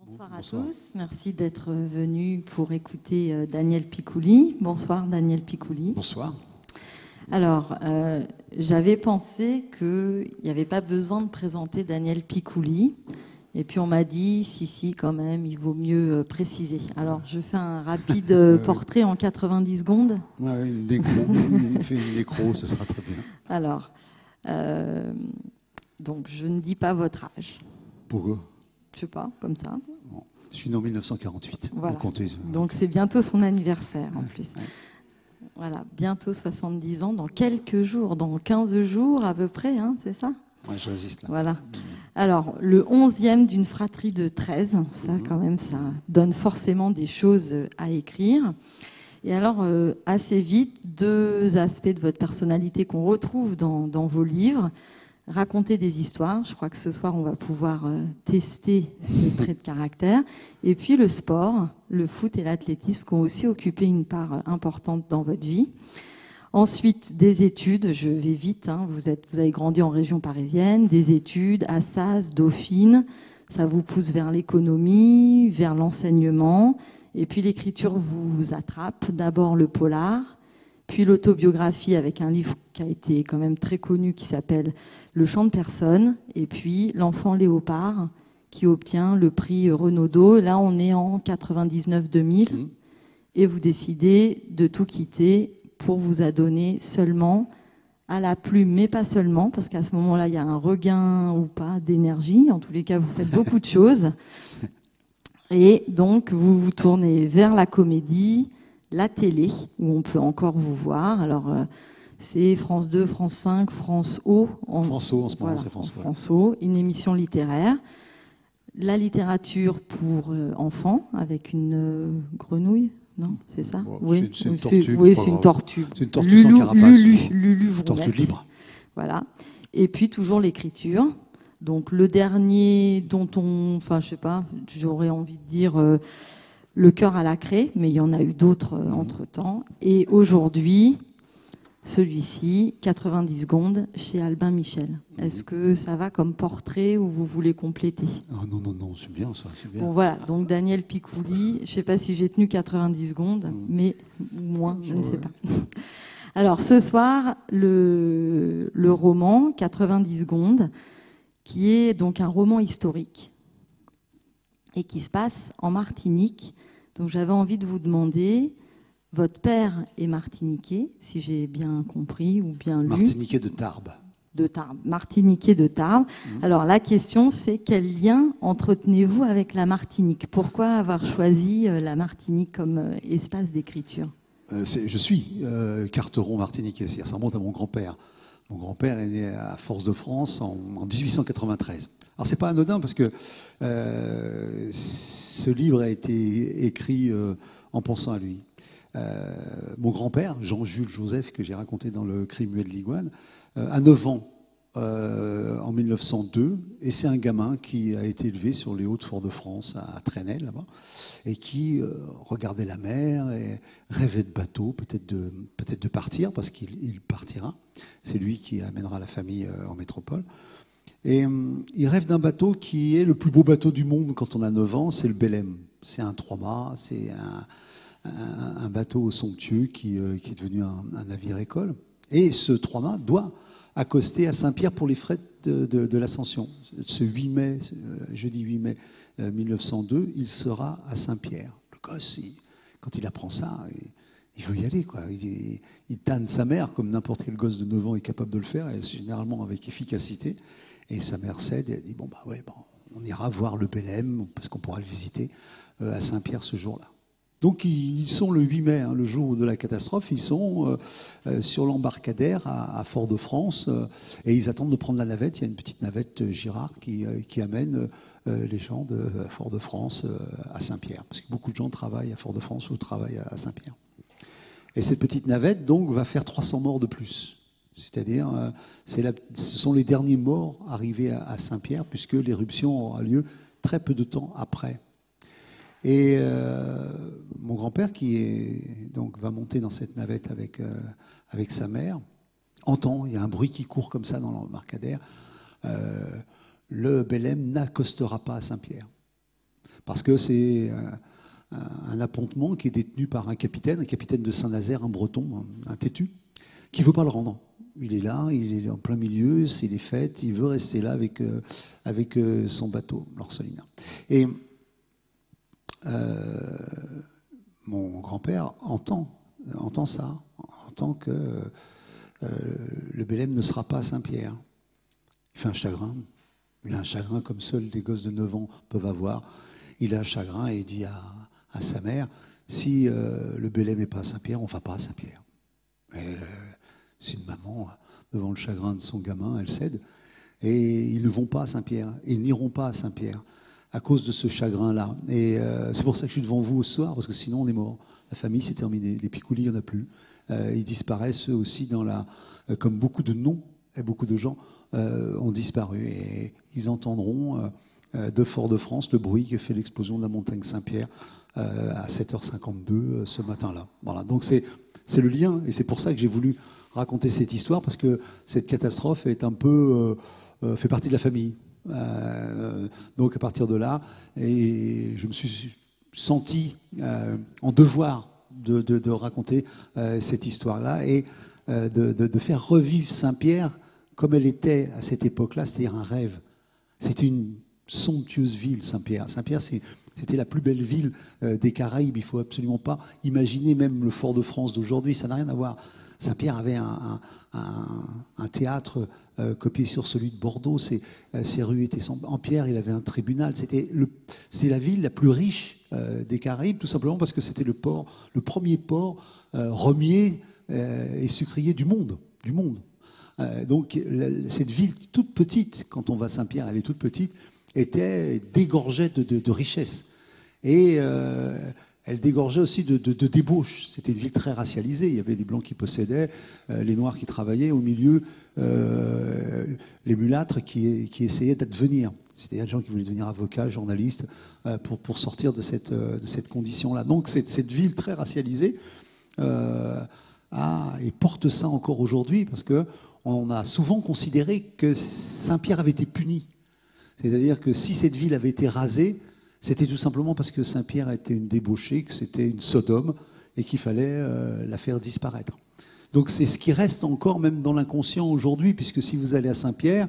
Bonsoir à Bonsoir. tous, merci d'être venus pour écouter Daniel Picouli. Bonsoir Daniel Picouli. Bonsoir. Alors, j'avais pensé qu'il n'y avait pas besoin de présenter Daniel Picouli. Et puis on m'a dit, si, quand même, il vaut mieux préciser. Alors, je fais un rapide portrait en 90 secondes. Ouais, une décro, on fait une décro, ce sera très bien. Alors, donc je ne dis pas votre âge. Pourquoi? Je sais pas, comme ça. Bon. Je suis né en 1948. Voilà. Vous comptez. Donc c'est bientôt son anniversaire en plus. Voilà, bientôt 70 ans, dans quelques jours, dans 15 jours à peu près, hein, c'est ça? Ouais, je résiste là. Voilà. Alors, le 11e d'une fratrie de 13, ça quand même, ça donne forcément des choses à écrire. Et alors, assez vite, deux aspects de votre personnalité qu'on retrouve dans vos livres. Raconter des histoires, je crois que ce soir on va pouvoir tester ce trait de caractère. Et puis le sport, le foot et l'athlétisme qui ont aussi occupé une part importante dans votre vie. Ensuite, des études, je vais vite, hein, vous avez grandi en région parisienne, des études, Assas, Dauphine, ça vous pousse vers l'économie, vers l'enseignement. Et puis l'écriture vous attrape, d'abord le polar, puis l'autobiographie avec un livre qui a été quand même très connu qui s'appelle Le chant de personne, et puis L'enfant léopard qui obtient le prix Renaudot. Là, on est en 99-2000 et vous décidez de tout quitter pour vous adonner seulement à la plume, mais pas seulement, parce qu'à ce moment-là, il y a un regain ou pas d'énergie. En tous les cas, vous faites beaucoup de choses. Et donc, vous vous tournez vers la comédie, la télé, où on peut encore vous voir. Alors, c'est France 2, France 5, France O. France O, en ce moment, voilà, c'est France O. France O, une émission littéraire. La littérature pour enfants, avec une grenouille, non? C'est ça? Bon, oui, c'est une tortue. Oui, c'est une tortue. C'est une tortue sans carapace. Lulu Tortue Vroumette. libre. Voilà. Et puis, toujours l'écriture. Donc, le dernier dont on... Enfin, je sais pas, j'aurais envie de dire... Le cœur à la craie, mais il y en a eu d'autres entre-temps. Et aujourd'hui, celui-ci, 90 secondes, chez Albin Michel. Est-ce que ça va comme portrait ou vous voulez compléter? Ah non, c'est bien ça, c'est bien. Bon voilà, donc Daniel Picouli, je ne sais pas si j'ai tenu 90 secondes, mais moins, je ne sais pas. Alors ce soir, le roman, 90 secondes, qui est donc un roman historique et qui se passe en Martinique. Donc j'avais envie de vous demander, votre père est martiniquais, si j'ai bien compris ou bien lu. Martiniquais de Tarbes. De Tarbes, martiniquais de Tarbes. Alors la question, c'est quel lien entretenez-vous avec la Martinique? Pourquoi avoir choisi la Martinique comme espace d'écriture? Je suis carteron martiniquais, c'est-à-dire ça remonte à mon grand-père. Mon grand-père est né à Force-de-France en 1893. Alors c'est pas anodin parce que ce livre a été écrit en pensant à lui. Mon grand-père, Jean-Jules Joseph, que j'ai raconté dans le Cri muet de l'Iguane, a 9 ans en 1902, et c'est un gamin qui a été élevé sur les hauts de Fort-de-France, à Trenel, là-bas, et qui regardait la mer et rêvait de bateau, peut-être de partir, parce qu'il partira. C'est lui qui amènera la famille en métropole. Et il rêve d'un bateau qui est le plus beau bateau du monde quand on a 9 ans, c'est le Belém. C'est un 3-mâts, c'est un bateau somptueux qui est devenu un navire-école. Et ce 3-mâts doit accoster à Saint-Pierre pour les fêtes de l'Ascension. Ce 8 mai, jeudi 8 mai 1902, il sera à Saint-Pierre. Le gosse, quand il apprend ça, il veut y aller, quoi. Il tanne sa mère, comme n'importe quel gosse de 9 ans est capable de le faire, et généralement avec efficacité. Et sa mère cède et elle dit, on ira voir le Belém, parce qu'on pourra le visiter à Saint-Pierre ce jour-là. Donc ils sont le 8 mai, hein, le jour de la catastrophe, ils sont sur l'embarcadère à Fort-de-France et ils attendent de prendre la navette. Il y a une petite navette Girard qui amène les gens de Fort-de-France à Saint-Pierre. Parce que beaucoup de gens travaillent à Fort-de-France ou travaillent à Saint-Pierre. Et cette petite navette donc va faire 300 morts de plus. C'est-à-dire, ce sont les derniers morts arrivés à Saint-Pierre puisque l'éruption aura lieu très peu de temps après. Et mon grand-père, donc, va monter dans cette navette avec sa mère, entend, il y a un bruit qui court comme ça dans l'embarcadère, le Belém n'accostera pas à Saint-Pierre. Parce que c'est un appontement qui est détenu par un capitaine de Saint-Nazaire, un breton, un têtu, qui ne veut pas le rendre. Il est là, il est en plein milieu, c'est les fêtes, il veut rester là avec son bateau, l'orphelinat. Et mon grand-père entend ça, entend que le Bélem ne sera pas à Saint-Pierre. Il fait un chagrin. Il a un chagrin comme seuls des gosses de 9 ans peuvent avoir. Il a un chagrin et il dit à sa mère, si le Bélem n'est pas à Saint-Pierre, on ne va pas à Saint-Pierre. Et c'est une maman, devant le chagrin de son gamin, elle cède. Et ils ne vont pas à Saint-Pierre. Ils n'iront pas à Saint-Pierre à cause de ce chagrin-là. Et c'est pour ça que je suis devant vous ce soir, parce que sinon on est mort. La famille, c'est terminé. Les Picouli, il n'y en a plus. Ils disparaissent eux aussi comme beaucoup de noms, et beaucoup de gens ont disparu. Et ils entendront de Fort-de-France le bruit que fait l'explosion de la montagne Saint-Pierre à 7h52 ce matin-là. Voilà, donc c'est le lien, et c'est pour ça que j'ai voulu raconter cette histoire, parce que cette catastrophe est un peu fait partie de la famille. Donc à partir de là, et je me suis senti en devoir de raconter cette histoire-là et de faire revivre Saint-Pierre comme elle était à cette époque-là, c'est-à-dire un rêve. C'était une somptueuse ville, Saint-Pierre. Saint-Pierre, c'était la plus belle ville des Caraïbes. Il ne faut absolument pas imaginer même le Fort-de-France d'aujourd'hui. Ça n'a rien à voir. Saint-Pierre avait un théâtre copié sur celui de Bordeaux. Ses rues étaient en pierre. Il avait un tribunal. C'est la ville la plus riche des Caraïbes, tout simplement parce que c'était le premier port remier et sucrier du monde. Donc cette ville toute petite, quand on va à Saint-Pierre, elle est toute petite, dégorgeait de richesses. Et elle dégorgeait aussi de débauche. C'était une ville très racialisée. Il y avait des Blancs qui possédaient, les Noirs qui travaillaient, au milieu les mulâtres qui essayaient d'advenir. C'était des gens qui voulaient devenir avocats, journalistes, pour sortir de cette condition-là. Donc cette ville très racialisée et porte ça encore aujourd'hui, parce qu'on a souvent considéré que Saint-Pierre avait été puni. C'est-à-dire que si cette ville avait été rasée, c'était tout simplement parce que Saint-Pierre était une débauchée, que c'était une Sodome et qu'il fallait la faire disparaître. Donc c'est ce qui reste encore même dans l'inconscient aujourd'hui, puisque si vous allez à Saint-Pierre,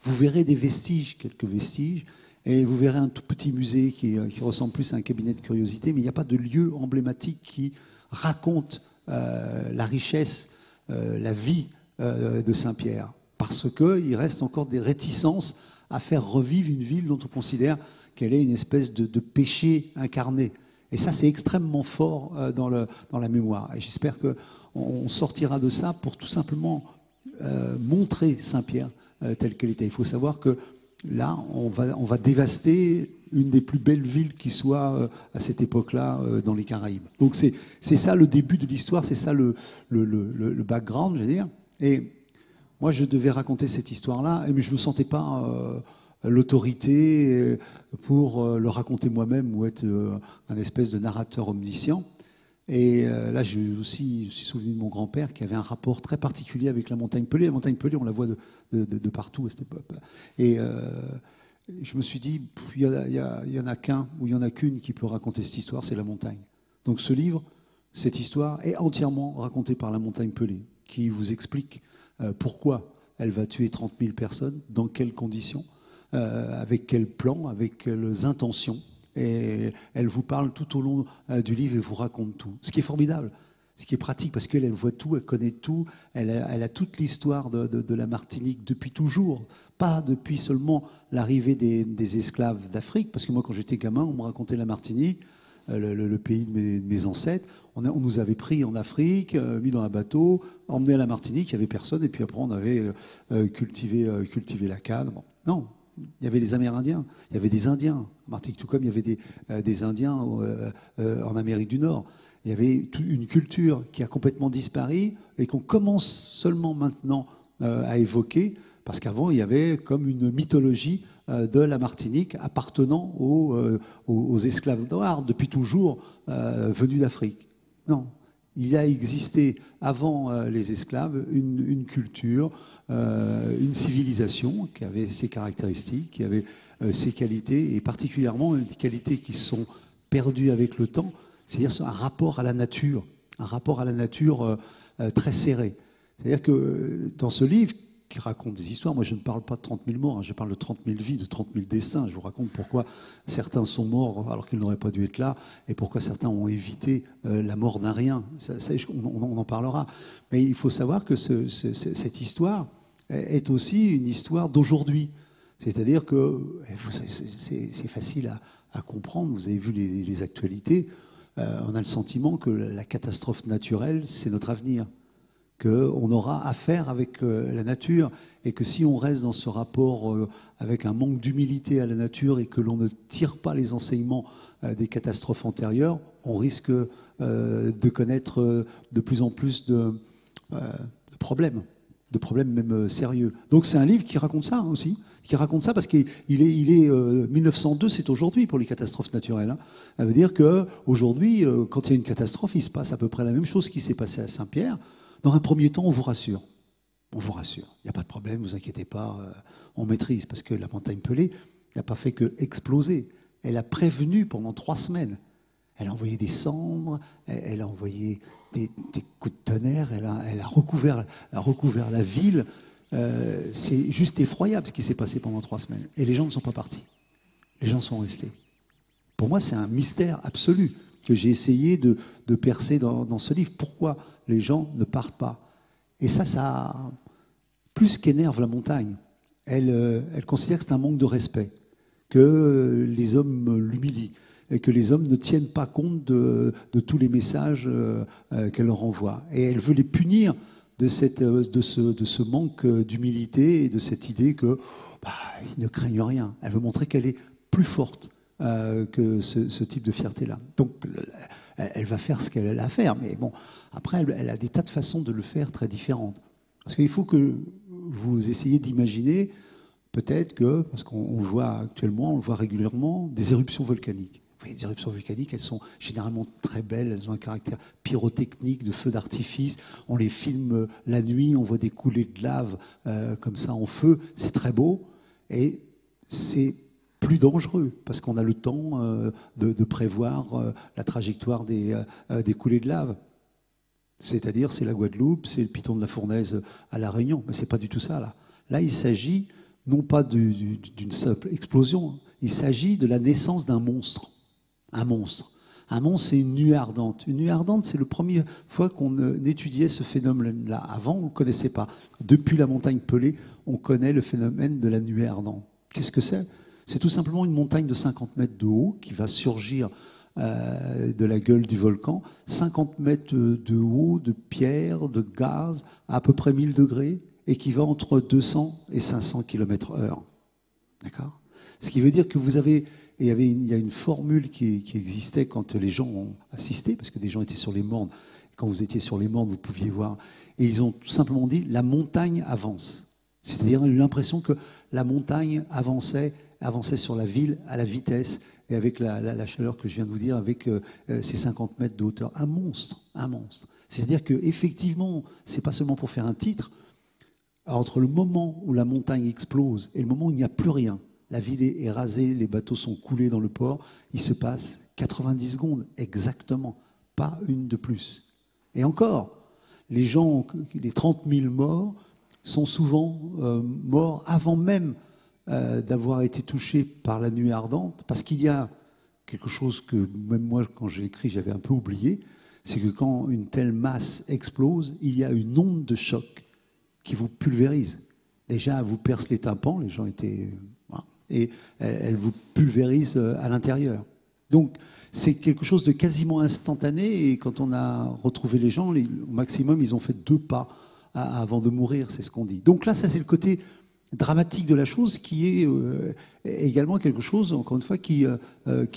vous verrez des vestiges, quelques vestiges, et vous verrez un tout petit musée qui ressemble plus à un cabinet de curiosité, mais il n'y a pas de lieu emblématique qui raconte la richesse, la vie de Saint-Pierre, parce qu'il reste encore des réticences à faire revivre une ville dont on considère qu'elle est une espèce de péché incarné. Et ça, c'est extrêmement fort dans la mémoire. Et j'espère qu'on sortira de ça pour tout simplement montrer Saint-Pierre tel qu'elle était. Il faut savoir que là, on va dévaster une des plus belles villes qui soit à cette époque-là dans les Caraïbes. Donc c'est ça le début de l'histoire, c'est ça le background, je veux dire. Et moi, je devais raconter cette histoire-là, mais je ne me sentais pas l'autorité pour le raconter moi-même ou être un espèce de narrateur omniscient. Et là, je suis souvenu de mon grand-père qui avait un rapport très particulier avec la montagne Pelée. La montagne Pelée, on la voit de partout à cette époque. Et je me suis dit, il y en a qu'un ou il y en a qu'une qui peut raconter cette histoire, c'est la montagne. Donc ce livre, cette histoire est entièrement racontée par la montagne Pelée, qui vous explique pourquoi elle va tuer 30 000 personnes, dans quelles conditions, avec quel plan, avec quelles intentions. Et elle vous parle tout au long du livre et vous raconte tout. Ce qui est formidable, ce qui est pratique, parce qu'elle voit tout, elle connaît tout, elle a toute l'histoire de la Martinique depuis toujours, pas depuis seulement l'arrivée des esclaves d'Afrique, parce que moi quand j'étais gamin, on me racontait la Martinique, le pays de mes ancêtres, on nous avait pris en Afrique, mis dans un bateau, emmené à la Martinique, il n'y avait personne, et puis après on avait cultivé la canne. Bon, non. Il y avait des Amérindiens, il y avait des Indiens en Martinique, tout comme il y avait des Indiens en Amérique du Nord. Il y avait une culture qui a complètement disparu et qu'on commence seulement maintenant à évoquer, parce qu'avant, il y avait comme une mythologie de la Martinique appartenant aux esclaves noirs depuis toujours venus d'Afrique. Non, Il a existé avant les esclaves une culture, une civilisation qui avait ses caractéristiques, qui avait ses qualités, et particulièrement des qualités qui sont perdues avec le temps, c'est-à-dire un rapport à la nature, très serré. C'est-à-dire que dans ce livre, qui raconte des histoires, moi je ne parle pas de 30 000 morts, hein, je parle de 30 000 vies, de 30 000 destins. Je vous raconte pourquoi certains sont morts alors qu'ils n'auraient pas dû être là, et pourquoi certains ont évité la mort d'un rien. On en parlera. Mais il faut savoir que cette histoire est aussi une histoire d'aujourd'hui. C'est-à-dire que c'est facile à comprendre, vous avez vu les actualités, on a le sentiment que la catastrophe naturelle, c'est notre avenir, qu'on aura affaire avec la nature, et que si on reste dans ce rapport avec un manque d'humilité à la nature et que l'on ne tire pas les enseignements des catastrophes antérieures, on risque de connaître de plus en plus de problèmes même sérieux. Donc c'est un livre qui raconte ça aussi, qui raconte ça parce qu'il est 1902, c'est aujourd'hui pour les catastrophes naturelles. Hein. Ça veut dire qu'aujourd'hui, quand il y a une catastrophe, il se passe à peu près la même chose qui s'est passé à Saint-Pierre. Dans un premier temps, on vous rassure. On vous rassure. Il n'y a pas de problème, ne vous inquiétez pas, on maîtrise. Parce que la montagne Pelée n'a pas fait que exploser. Elle a prévenu pendant 3 semaines. Elle a envoyé des cendres, elle a envoyé des coups de tonnerre, elle a recouvert la ville. C'est juste effroyable ce qui s'est passé pendant 3 semaines. Et les gens ne sont pas partis. Les gens sont restés. Pour moi, c'est un mystère absolu que j'ai essayé de percer dans ce livre. Pourquoi les gens ne partent pas? Et ça plus qu'énerve la montagne. Elle considère que c'est un manque de respect, que les hommes l'humilient, et que les hommes ne tiennent pas compte de tous les messages qu'elle leur envoie. Et elle veut les punir de ce manque d'humilité et de cette idée qu'ils ne craignent rien. Elle veut montrer qu'elle est plus forte que ce type de fierté-là. Donc, elle va faire ce qu'elle a à faire. Mais bon, après, elle a des tas de façons de le faire très différentes. Parce qu'il faut que vous essayiez d'imaginer, peut-être que, parce qu'on le voit actuellement, on le voit régulièrement, des éruptions volcaniques. Vous voyez, les éruptions volcaniques, elles sont généralement très belles, elles ont un caractère pyrotechnique, de feux d'artifice. On les filme la nuit, on voit des coulées de lave comme ça en feu. C'est très beau. Et c'est plus dangereux, parce qu'on a le temps de prévoir la trajectoire des coulées de lave. C'est-à-dire, c'est la Guadeloupe, c'est le piton de la Fournaise à La Réunion. Mais ce n'est pas du tout ça, là. Là, il s'agit non pas d'une simple explosion, il s'agit de la naissance d'un monstre. Un monstre. Un monstre, c'est une nuée ardente. Une nuée ardente, c'est la première fois qu'on étudiait ce phénomène-là. Avant, on ne le connaissait pas. Depuis la montagne Pelée, on connaît le phénomène de la nuée ardente. Qu'est-ce que c'est? C'est tout simplement une montagne de 50 mètres de haut qui va surgir de la gueule du volcan. 50 mètres de haut, de pierre, de gaz, à peu près 1000 degrés, et qui va entre 200 et 500 km/h. D'accord? Ce qui veut dire que vous avez... Et il y a une formule qui existait quand les gens ont assisté, parce que des gens étaient sur les mornes. Quand vous étiez sur les mornes, vous pouviez voir. Et ils ont tout simplement dit « la montagne avance ». C'est-à-dire, on a eu l'impression que la montagne avançait sur la ville à la vitesse, et avec la chaleur que je viens de vous dire, avec ces 50 mètres de hauteur. Un monstre, un monstre. C'est-à-dire qu'effectivement, ce n'est pas seulement pour faire un titre. Entre le moment où la montagne explose et le moment où il n'y a plus rien, la ville est rasée, les bateaux sont coulés dans le port, il se passe 90 secondes exactement, pas une de plus. Et encore, les gens, les 30 000 morts, sont souvent morts avant même d'avoir été touchés par la nuée ardente, parce qu'il y a quelque chose que même moi, quand j'ai écrit, j'avais un peu oublié, c'est que quand une telle masse explose, il y a une onde de choc qui vous pulvérise. Déjà, elle vous perce les tympans, les gens étaient... et elle vous pulvérise à l'intérieur. Donc, c'est quelque chose de quasiment instantané, et quand on a retrouvé les gens, au maximum, ils ont fait 2 pas avant de mourir, c'est ce qu'on dit. Donc là, ça, c'est le côté dramatique de la chose qui est également quelque chose, encore une fois, qui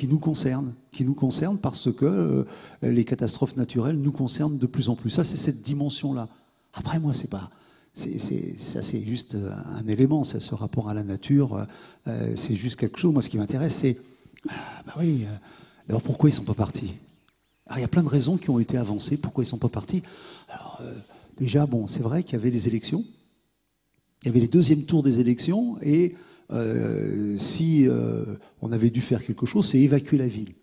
nous concerne. Qui nous concerne parce que les catastrophes naturelles nous concernent de plus en plus. Ça, c'est cette dimension-là. Après, moi, c'est pas... ça, c'est juste un élément, ce rapport à la nature, c'est juste quelque chose. Moi, ce qui m'intéresse, c'est, d'abord, pourquoi ils ne sont pas partis? Alors, il y a plein de raisons qui ont été avancées, pourquoi ils ne sont pas partis. Alors, déjà, bon, c'est vrai qu'il y avait les élections, il y avait les deuxièmes tours des élections, et si on avait dû faire quelque chose, c'est évacuer la ville.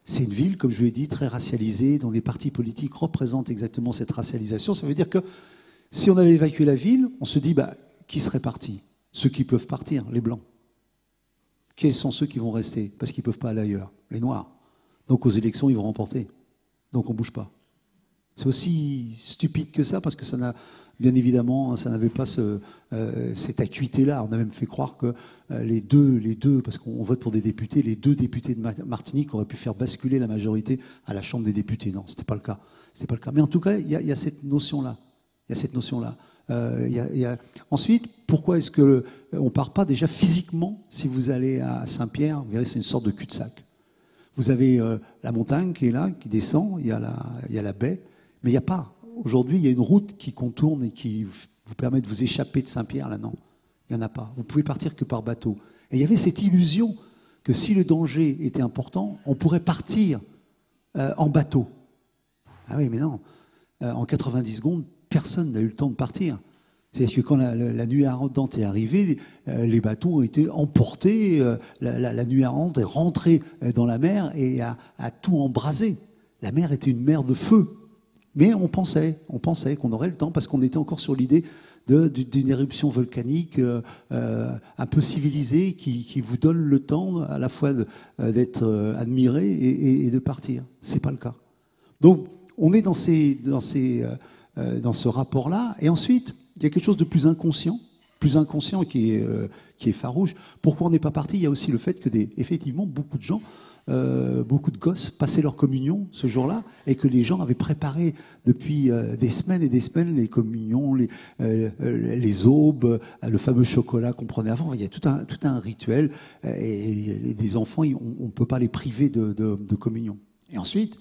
C'est une ville, comme je l'ai dit, très racialisée, dont les partis politiques représentent exactement cette racialisation. Ça veut dire que si on avait évacué la ville, on se dit, bah, qui serait parti? Ceux qui peuvent partir, les Blancs. Quels sont ceux qui vont rester? Parce qu'ils ne peuvent pas aller ailleurs, les Noirs. Donc aux élections, ils vont remporter. Donc on ne bouge pas. C'est aussi stupide que ça, parce que ça n'a, bien évidemment, ça n'avait pas cette acuité-là. On a même fait croire que les deux, parce qu'on vote pour des députés, les deux députés de Martinique auraient pu faire basculer la majorité à la Chambre des députés. Non, ce n'était pas le cas. C'était pas le cas. Mais en tout cas, il y a cette notion-là. Il y a cette notion-là. Ensuite, pourquoi est-ce qu'on ne part pas déjà physiquement? Si vous allez à Saint-Pierre, vous verrez, c'est une sorte de cul-de-sac. Vous avez la montagne qui est là, qui descend, il y a la baie, mais il n'y a pas. Aujourd'hui, il y a une route qui contourne et qui vous permet de vous échapper de Saint-Pierre. Là, non, il n'y en a pas. Vous ne pouvez partir que par bateau. Et il y avait cette illusion que si le danger était important, on pourrait partir en bateau. Ah oui, mais non. En 90 secondes, personne n'a eu le temps de partir. C'est-à-dire que quand la nuit ardente est arrivée, les bateaux ont été emportés, la nuit ardente est rentrée dans la mer et a tout embrasé. La mer était une mer de feu. Mais on pensait qu'on aurait le temps, parce qu'on était encore sur l'idée d'une éruption volcanique un peu civilisée qui vous donne le temps à la fois d'être admiré et de partir. C'est pas le cas. Donc on est dans ce rapport-là. Et ensuite, il y a quelque chose de plus inconscient qui est farouche. Pourquoi on n'est pas parti? Il y a aussi le fait que effectivement, beaucoup de gens, beaucoup de gosses passaient leur communion ce jour-là, et que les gens avaient préparé depuis des semaines et des semaines les communions, les aubes, le fameux chocolat qu'on prenait avant. Il y a tout un rituel, et des enfants, on ne peut pas les priver de communion. Et ensuite,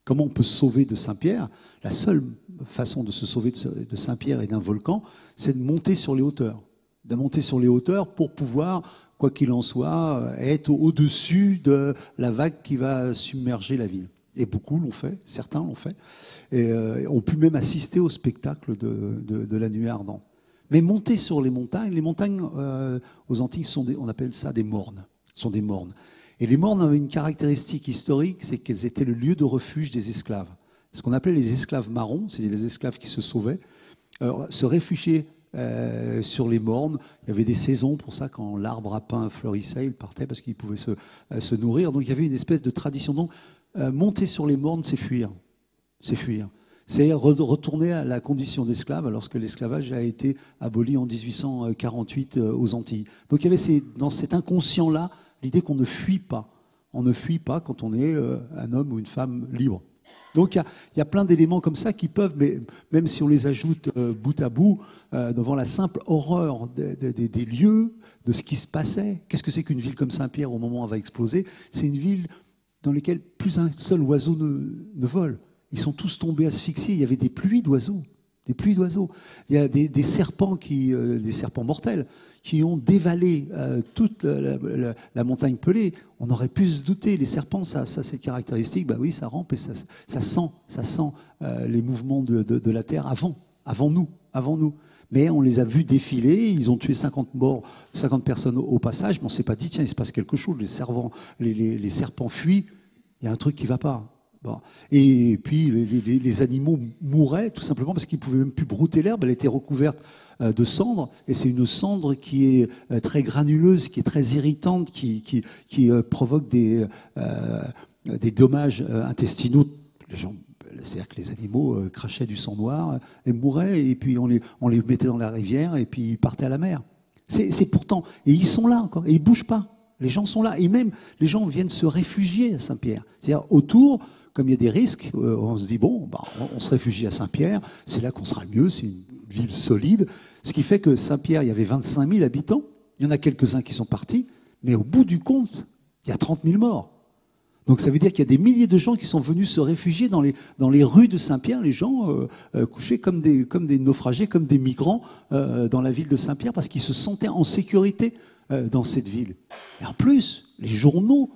comment on peut se sauver de Saint-Pierre? La seule façon de se sauver de Saint-Pierre et d'un volcan, c'est de monter sur les hauteurs. De monter sur les hauteurs pour pouvoir, quoi qu'il en soit, être au-dessus de la vague qui va submerger la ville. Et beaucoup l'ont fait, certains l'ont fait, et ont pu même assister au spectacle de la nuit ardente. Mais monter sur les montagnes aux Antilles, on appelle ça des mornes. Ce sont des mornes. Et les mornes avaient une caractéristique historique, c'est qu'elles étaient le lieu de refuge des esclaves. Ce qu'on appelait les esclaves marrons, c'est les esclaves qui se sauvaient, se réfugiaient sur les mornes. Il y avait des saisons pour ça, quand l'arbre à pain fleurissait, ils partaient parce qu'ils pouvaient se nourrir. Donc il y avait une espèce de tradition. Donc monter sur les mornes, c'est fuir. C'est fuir. C'est retourner à la condition d'esclave, lorsque l'esclavage a été aboli en 1848 aux Antilles. Donc il y avait dans cet inconscient-là l'idée qu'on ne fuit pas. On ne fuit pas quand on est un homme ou une femme libre. Donc il y a plein d'éléments comme ça qui peuvent, mais même si on les ajoute bout à bout, devant la simple horreur des lieux, de ce qui se passait. Qu'est-ce que c'est qu'une ville comme Saint-Pierre au moment où elle va exploser? C'est une ville dans laquelle plus un seul oiseau ne vole. Ils sont tous tombés asphyxiés. Il y avait des pluies d'oiseaux. Des pluies d'oiseaux. Il y a des serpents des serpents mortels qui ont dévalé toute la montagne pelée. On aurait pu se douter. Les serpents, ça c'est caractéristique. Bah oui, ça rampe et ça sent les mouvements de la terre avant nous. Mais on les a vus défiler. Ils ont tué 50 personnes au passage. Mais on ne s'est pas dit, tiens, il se passe quelque chose. Les serpents fuient. Il y a un truc qui ne va pas. Bon. Et puis les animaux mouraient tout simplement parce qu'ils ne pouvaient même plus brouter l'herbe. Elle était recouverte de cendres, et c'est une cendre qui est très granuleuse, qui est très irritante, qui provoque des dommages intestinaux. C'est-à-dire que les animaux crachaient du sang noir et mouraient, et puis on les mettait dans la rivière et puis ils partaient à la mer. C'est pourtant, et ils sont là encore, et ils ne bougent pas. Les gens sont là, et même les gens viennent se réfugier à Saint-Pierre. C'est-à-dire autour, comme il y a des risques, on se dit, bon, on se réfugie à Saint-Pierre, c'est là qu'on sera le mieux, c'est une ville solide. Ce qui fait que Saint-Pierre, il y avait 25 000 habitants, il y en a quelques-uns qui sont partis, mais au bout du compte, il y a 30 000 morts. Donc ça veut dire qu'il y a des milliers de gens qui sont venus se réfugier dans les rues de Saint-Pierre, les gens couchés comme des naufragés, comme des migrants dans la ville de Saint-Pierre, parce qu'ils se sentaient en sécurité dans cette ville. Et en plus, les journaux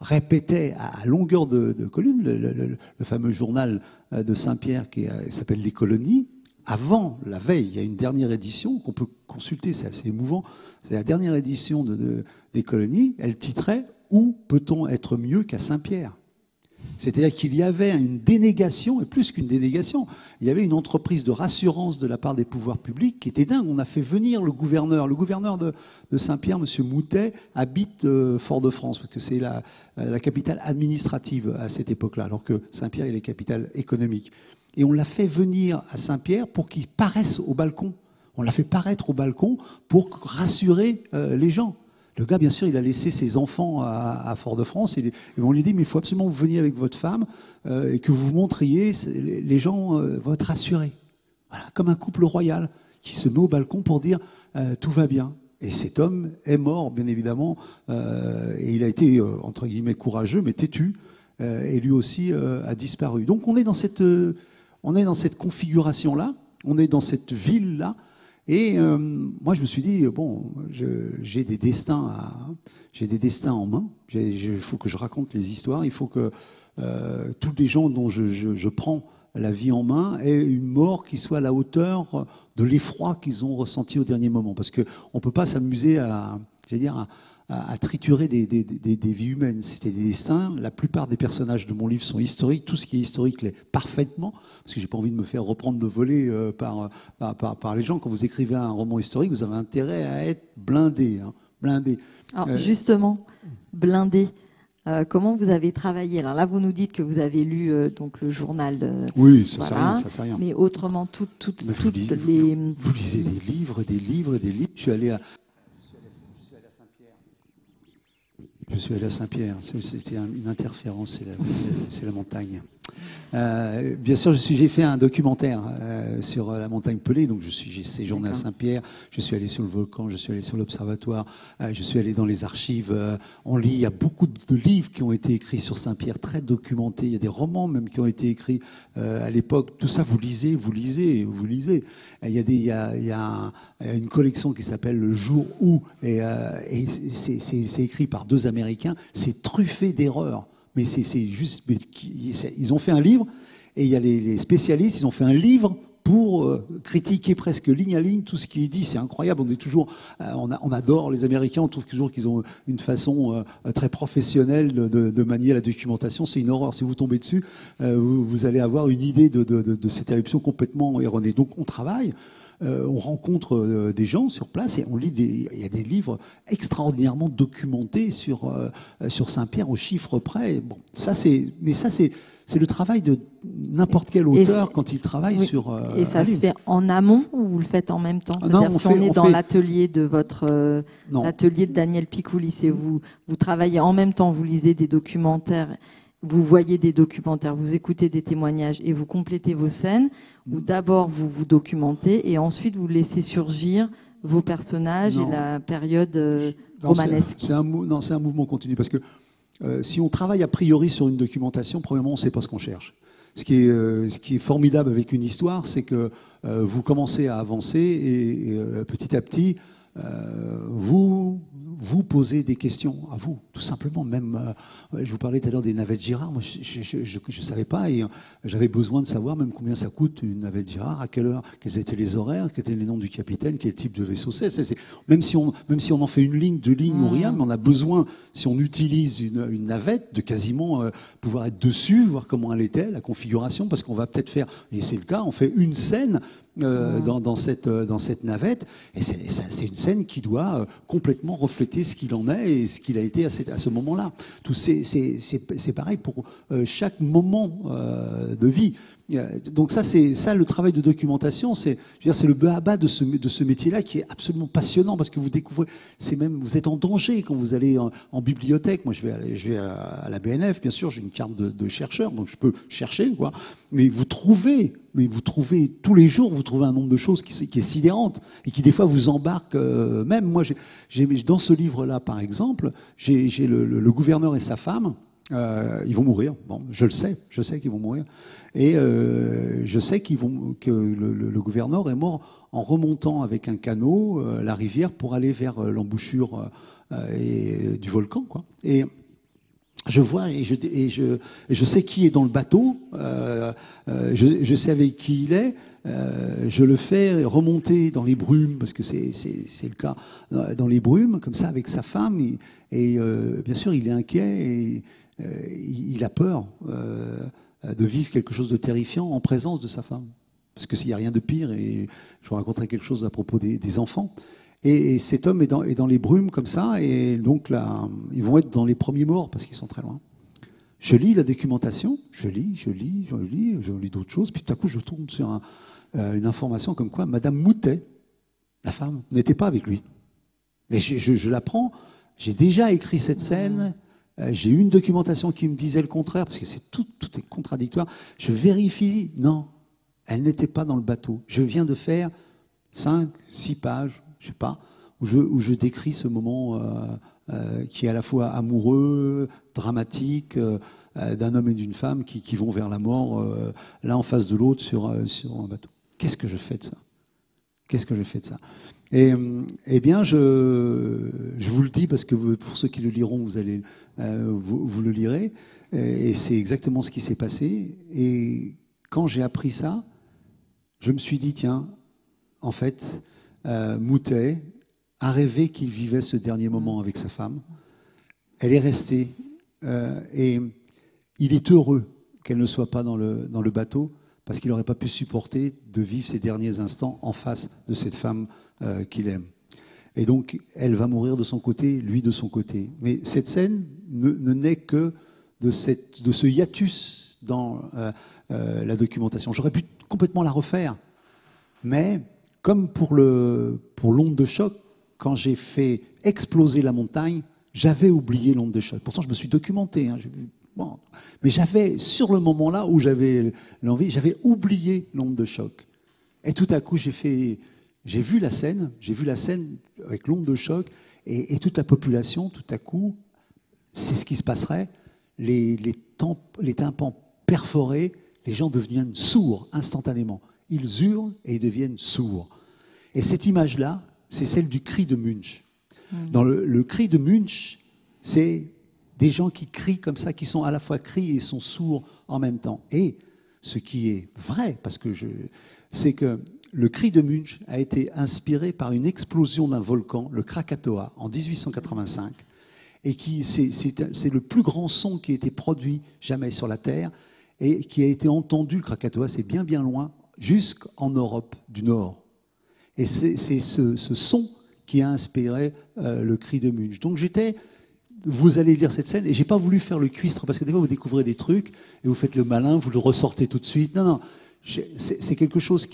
répétait à longueur de colonne le fameux journal de Saint-Pierre qui s'appelle Les Colonies. Avant, la veille, il y a une dernière édition qu'on peut consulter, c'est assez émouvant. C'est la dernière édition des Colonies. Elle titrait « Où peut-on être mieux qu'à Saint-Pierre ?» C'est-à-dire qu'il y avait une dénégation, et plus qu'une dénégation, il y avait une entreprise de rassurance de la part des pouvoirs publics qui était dingue. On a fait venir le gouverneur. Le gouverneur de Saint-Pierre, M. Moutet, habite Fort-de-France, parce que c'est la capitale administrative à cette époque-là, alors que Saint-Pierre est la capitale économique. Et on l'a fait venir à Saint-Pierre pour qu'il paraisse au balcon. On l'a fait paraître au balcon pour rassurer les gens. Le gars, bien sûr, il a laissé ses enfants à Fort-de-France et on lui dit, mais il faut absolument que vous veniez avec votre femme et que vous montriez, les gens vont être rassurés. Voilà, comme un couple royal qui se met au balcon pour dire tout va bien. Et cet homme est mort, bien évidemment, et il a été, entre guillemets, courageux, mais têtu, et lui aussi a disparu. Donc on est dans cette configuration-là, on est dans cette ville-là. Et moi, je me suis dit, bon, j'ai des destins en main. Il faut que je raconte les histoires. Il faut que tous les gens dont je prends la vie en main aient une mort qui soit à la hauteur de l'effroi qu'ils ont ressenti au dernier moment. Parce qu'on ne peut pas s'amuser à triturer des vies humaines. C'était des destins. La plupart des personnages de mon livre sont historiques. Tout ce qui est historique l'est parfaitement, parce que j'ai pas envie de me faire reprendre de volée par les gens. Quand vous écrivez un roman historique, vous avez intérêt à être blindé. Hein, blindé. Alors, justement, blindé. Comment vous avez travaillé? Alors là, vous nous dites que vous avez lu donc le journal. Oui, ça voilà, sert à rien. Mais autrement, toutes les. Vous lisez des livres, des livres, des livres. Je suis allé à Saint-Pierre. C'était une interférence, c'est la montagne. Bien sûr, j'ai fait un documentaire sur la montagne Pelée, donc j'ai séjourné à Saint-Pierre, je suis allé sur le volcan, je suis allé sur l'observatoire, je suis allé dans les archives. On lit, il y a beaucoup de livres qui ont été écrits sur Saint-Pierre, très documentés. Il y a des romans même qui ont été écrits à l'époque. Tout ça, vous lisez. Il y a une collection qui s'appelle Le Jour où, et c'est écrit par deux Américains. C'est truffé d'erreurs. Mais c'est juste, ils ont fait un livre, et il y a les spécialistes, ils ont fait un livre pour critiquer presque ligne à ligne tout ce qui est dit. C'est incroyable. On est toujours, on adore les Américains. On trouve toujours qu'ils ont une façon très professionnelle de manier la documentation. C'est une horreur. Si vous tombez dessus, vous allez avoir une idée de cette éruption complètement erronée. Donc on travaille. On rencontre des gens sur place et on lit il y a des livres extraordinairement documentés sur Saint-Pierre au chiffre près. Bon, c'est le travail de n'importe quel auteur quand il travaille sur. Et ça se fait en amont ou vous le faites en même temps? C'est-à-dire si on est dans l'atelier de l'atelier de Daniel Picouli, et vous travaillez en même temps, vous lisez des documentaires. Vous voyez des documentaires, vous écoutez des témoignages et vous complétez vos scènes, ou d'abord vous vous documentez et ensuite vous laissez surgir vos personnages et la période romanesque. C'est un mouvement continu parce que si on travaille a priori sur une documentation, premièrement on ne sait pas ce qu'on cherche. Ce qui est formidable avec une histoire, c'est que vous commencez à avancer et petit à petit vous posez des questions à vous, tout simplement. Même, je vous parlais tout à l'heure des navettes Girard. Moi, je savais pas et j'avais besoin de savoir même combien ça coûte une navette Girard, à quelle heure, quels étaient les horaires, quels étaient les noms du capitaine, quel type de vaisseau c'est. Même si on en fait une ligne, deux lignes ou rien, mais on a besoin, si on utilise une navette, de quasiment pouvoir être dessus, voir comment elle était, la configuration, parce qu'on va peut-être faire, et c'est le cas, on fait une scène. Dans cette navette, et c'est une scène qui doit complètement refléter ce qu'il en est et ce qu'il a été à ce moment-là. C'est pareil pour chaque moment de vie. Donc c'est le travail de documentation, c'est le b.a.-ba de ce métier-là qui est absolument passionnant parce que vous découvrez, vous êtes en danger quand vous allez en bibliothèque. Moi je vais à la BNF, bien sûr, j'ai une carte de chercheur, donc je peux chercher, quoi. Mais vous trouvez tous les jours, vous trouvez un nombre de choses qui est sidérante et qui des fois vous embarque. Même moi, dans ce livre-là, par exemple, j'ai le gouverneur et sa femme. Ils vont mourir. Bon, je sais qu'ils vont mourir. Et je sais que le gouverneur est mort en remontant avec un canot la rivière pour aller vers l'embouchure du volcan, quoi. Et je vois et je sais qui est dans le bateau, je sais avec qui il est, je le fais remonter dans les brumes, parce que c'est le cas, dans les brumes, comme ça, avec sa femme, et bien sûr, il est inquiet et il a peur de vivre quelque chose de terrifiant en présence de sa femme. Parce que s'il n'y a rien de pire, et je vous raconterai quelque chose à propos des enfants. Et cet homme est dans les brumes comme ça, et donc là, ils vont être dans les premiers morts parce qu'ils sont très loin. Je lis la documentation, je lis d'autres choses, puis tout à coup je tombe sur une information comme quoi Madame Moutet, la femme, n'était pas avec lui. Mais je l'apprends, j'ai déjà écrit cette scène, j'ai eu une documentation qui me disait le contraire, parce que tout est contradictoire. Je vérifie, non, elle n'était pas dans le bateau. Je viens de faire 5, 6 pages, je sais pas, où je décris ce moment qui est à la fois amoureux, dramatique, d'un homme et d'une femme qui vont vers la mort, l'un en face de l'autre sur un bateau. Qu'est-ce que je fais de ça? Qu'est-ce que je fais de ça? Eh bien, je vous le dis parce que pour ceux qui le liront, vous le lirez, et c'est exactement ce qui s'est passé. Et quand j'ai appris ça, je me suis dit, tiens, en fait, Moutet a rêvé qu'il vivait ce dernier moment avec sa femme. Elle est restée et il est heureux qu'elle ne soit pas dans le bateau parce qu'il n'aurait pas pu supporter de vivre ces derniers instants en face de cette femme qu'il aime. Et donc, elle va mourir de son côté, lui de son côté. Mais cette scène ne naît que de ce hiatus dans la documentation. J'aurais pu complètement la refaire, mais comme pour l'onde de choc, quand j'ai fait exploser la montagne, j'avais oublié l'onde de choc. Pourtant, je me suis documenté. Bon. Mais j'avais, sur le moment là où j'avais l'envie, j'avais oublié l'onde de choc. Et tout à coup, j'ai vu la scène avec l'onde de choc, et toute la population, tout à coup, c'est ce qui se passerait, les tympans perforés, les gens deviennent sourds instantanément. Ils hurlent et ils deviennent sourds. Et cette image-là, c'est celle du cri de Munch. Dans le cri de Munch, c'est des gens qui crient comme ça, qui sont à la fois crient et sont sourds en même temps. Et ce qui est vrai, c'est que le cri de Munch a été inspiré par une explosion d'un volcan, le Krakatoa, en 1885, et c'est le plus grand son qui a été produit jamais sur la Terre, et qui a été entendu, le Krakatoa, c'est bien bien loin, jusqu'en Europe du Nord. Et c'est ce son qui a inspiré le cri de Munch. Donc vous allez lire cette scène, et j'ai pas voulu faire le cuistre, parce que des fois vous découvrez des trucs, et vous faites le malin, vous le ressortez tout de suite. Non, c'est quelque chose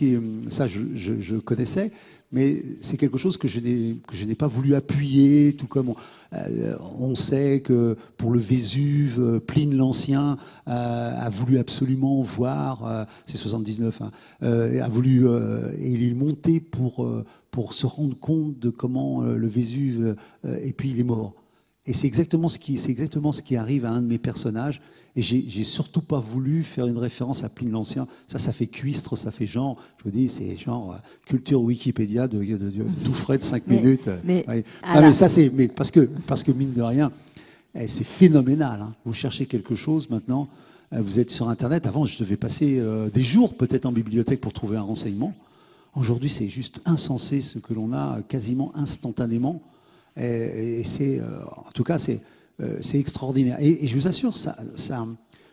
ça je connaissais, mais c'est quelque chose que je n'ai pas voulu appuyer, tout comme on sait que pour le Vésuve, Pline l'Ancien a voulu absolument voir, c'est 79, a voulu, et il est monté pour se rendre compte de comment le Vésuve, et puis il est mort. Et c'est exactement ce qui arrive à un de mes personnages. Et j'ai surtout pas voulu faire une référence à Pline l'Ancien. Ça fait cuistre, ça fait genre, je vous dis, c'est genre culture Wikipédia de tout frais de 5 minutes. Mais parce que mine de rien, c'est phénoménal. Hein. Vous cherchez quelque chose maintenant, vous êtes sur Internet. Avant, je devais passer des jours peut-être en bibliothèque pour trouver un renseignement. Aujourd'hui, c'est juste insensé ce que l'on a quasiment instantanément. Et c'est, en tout cas, c'est extraordinaire. Et je vous assure,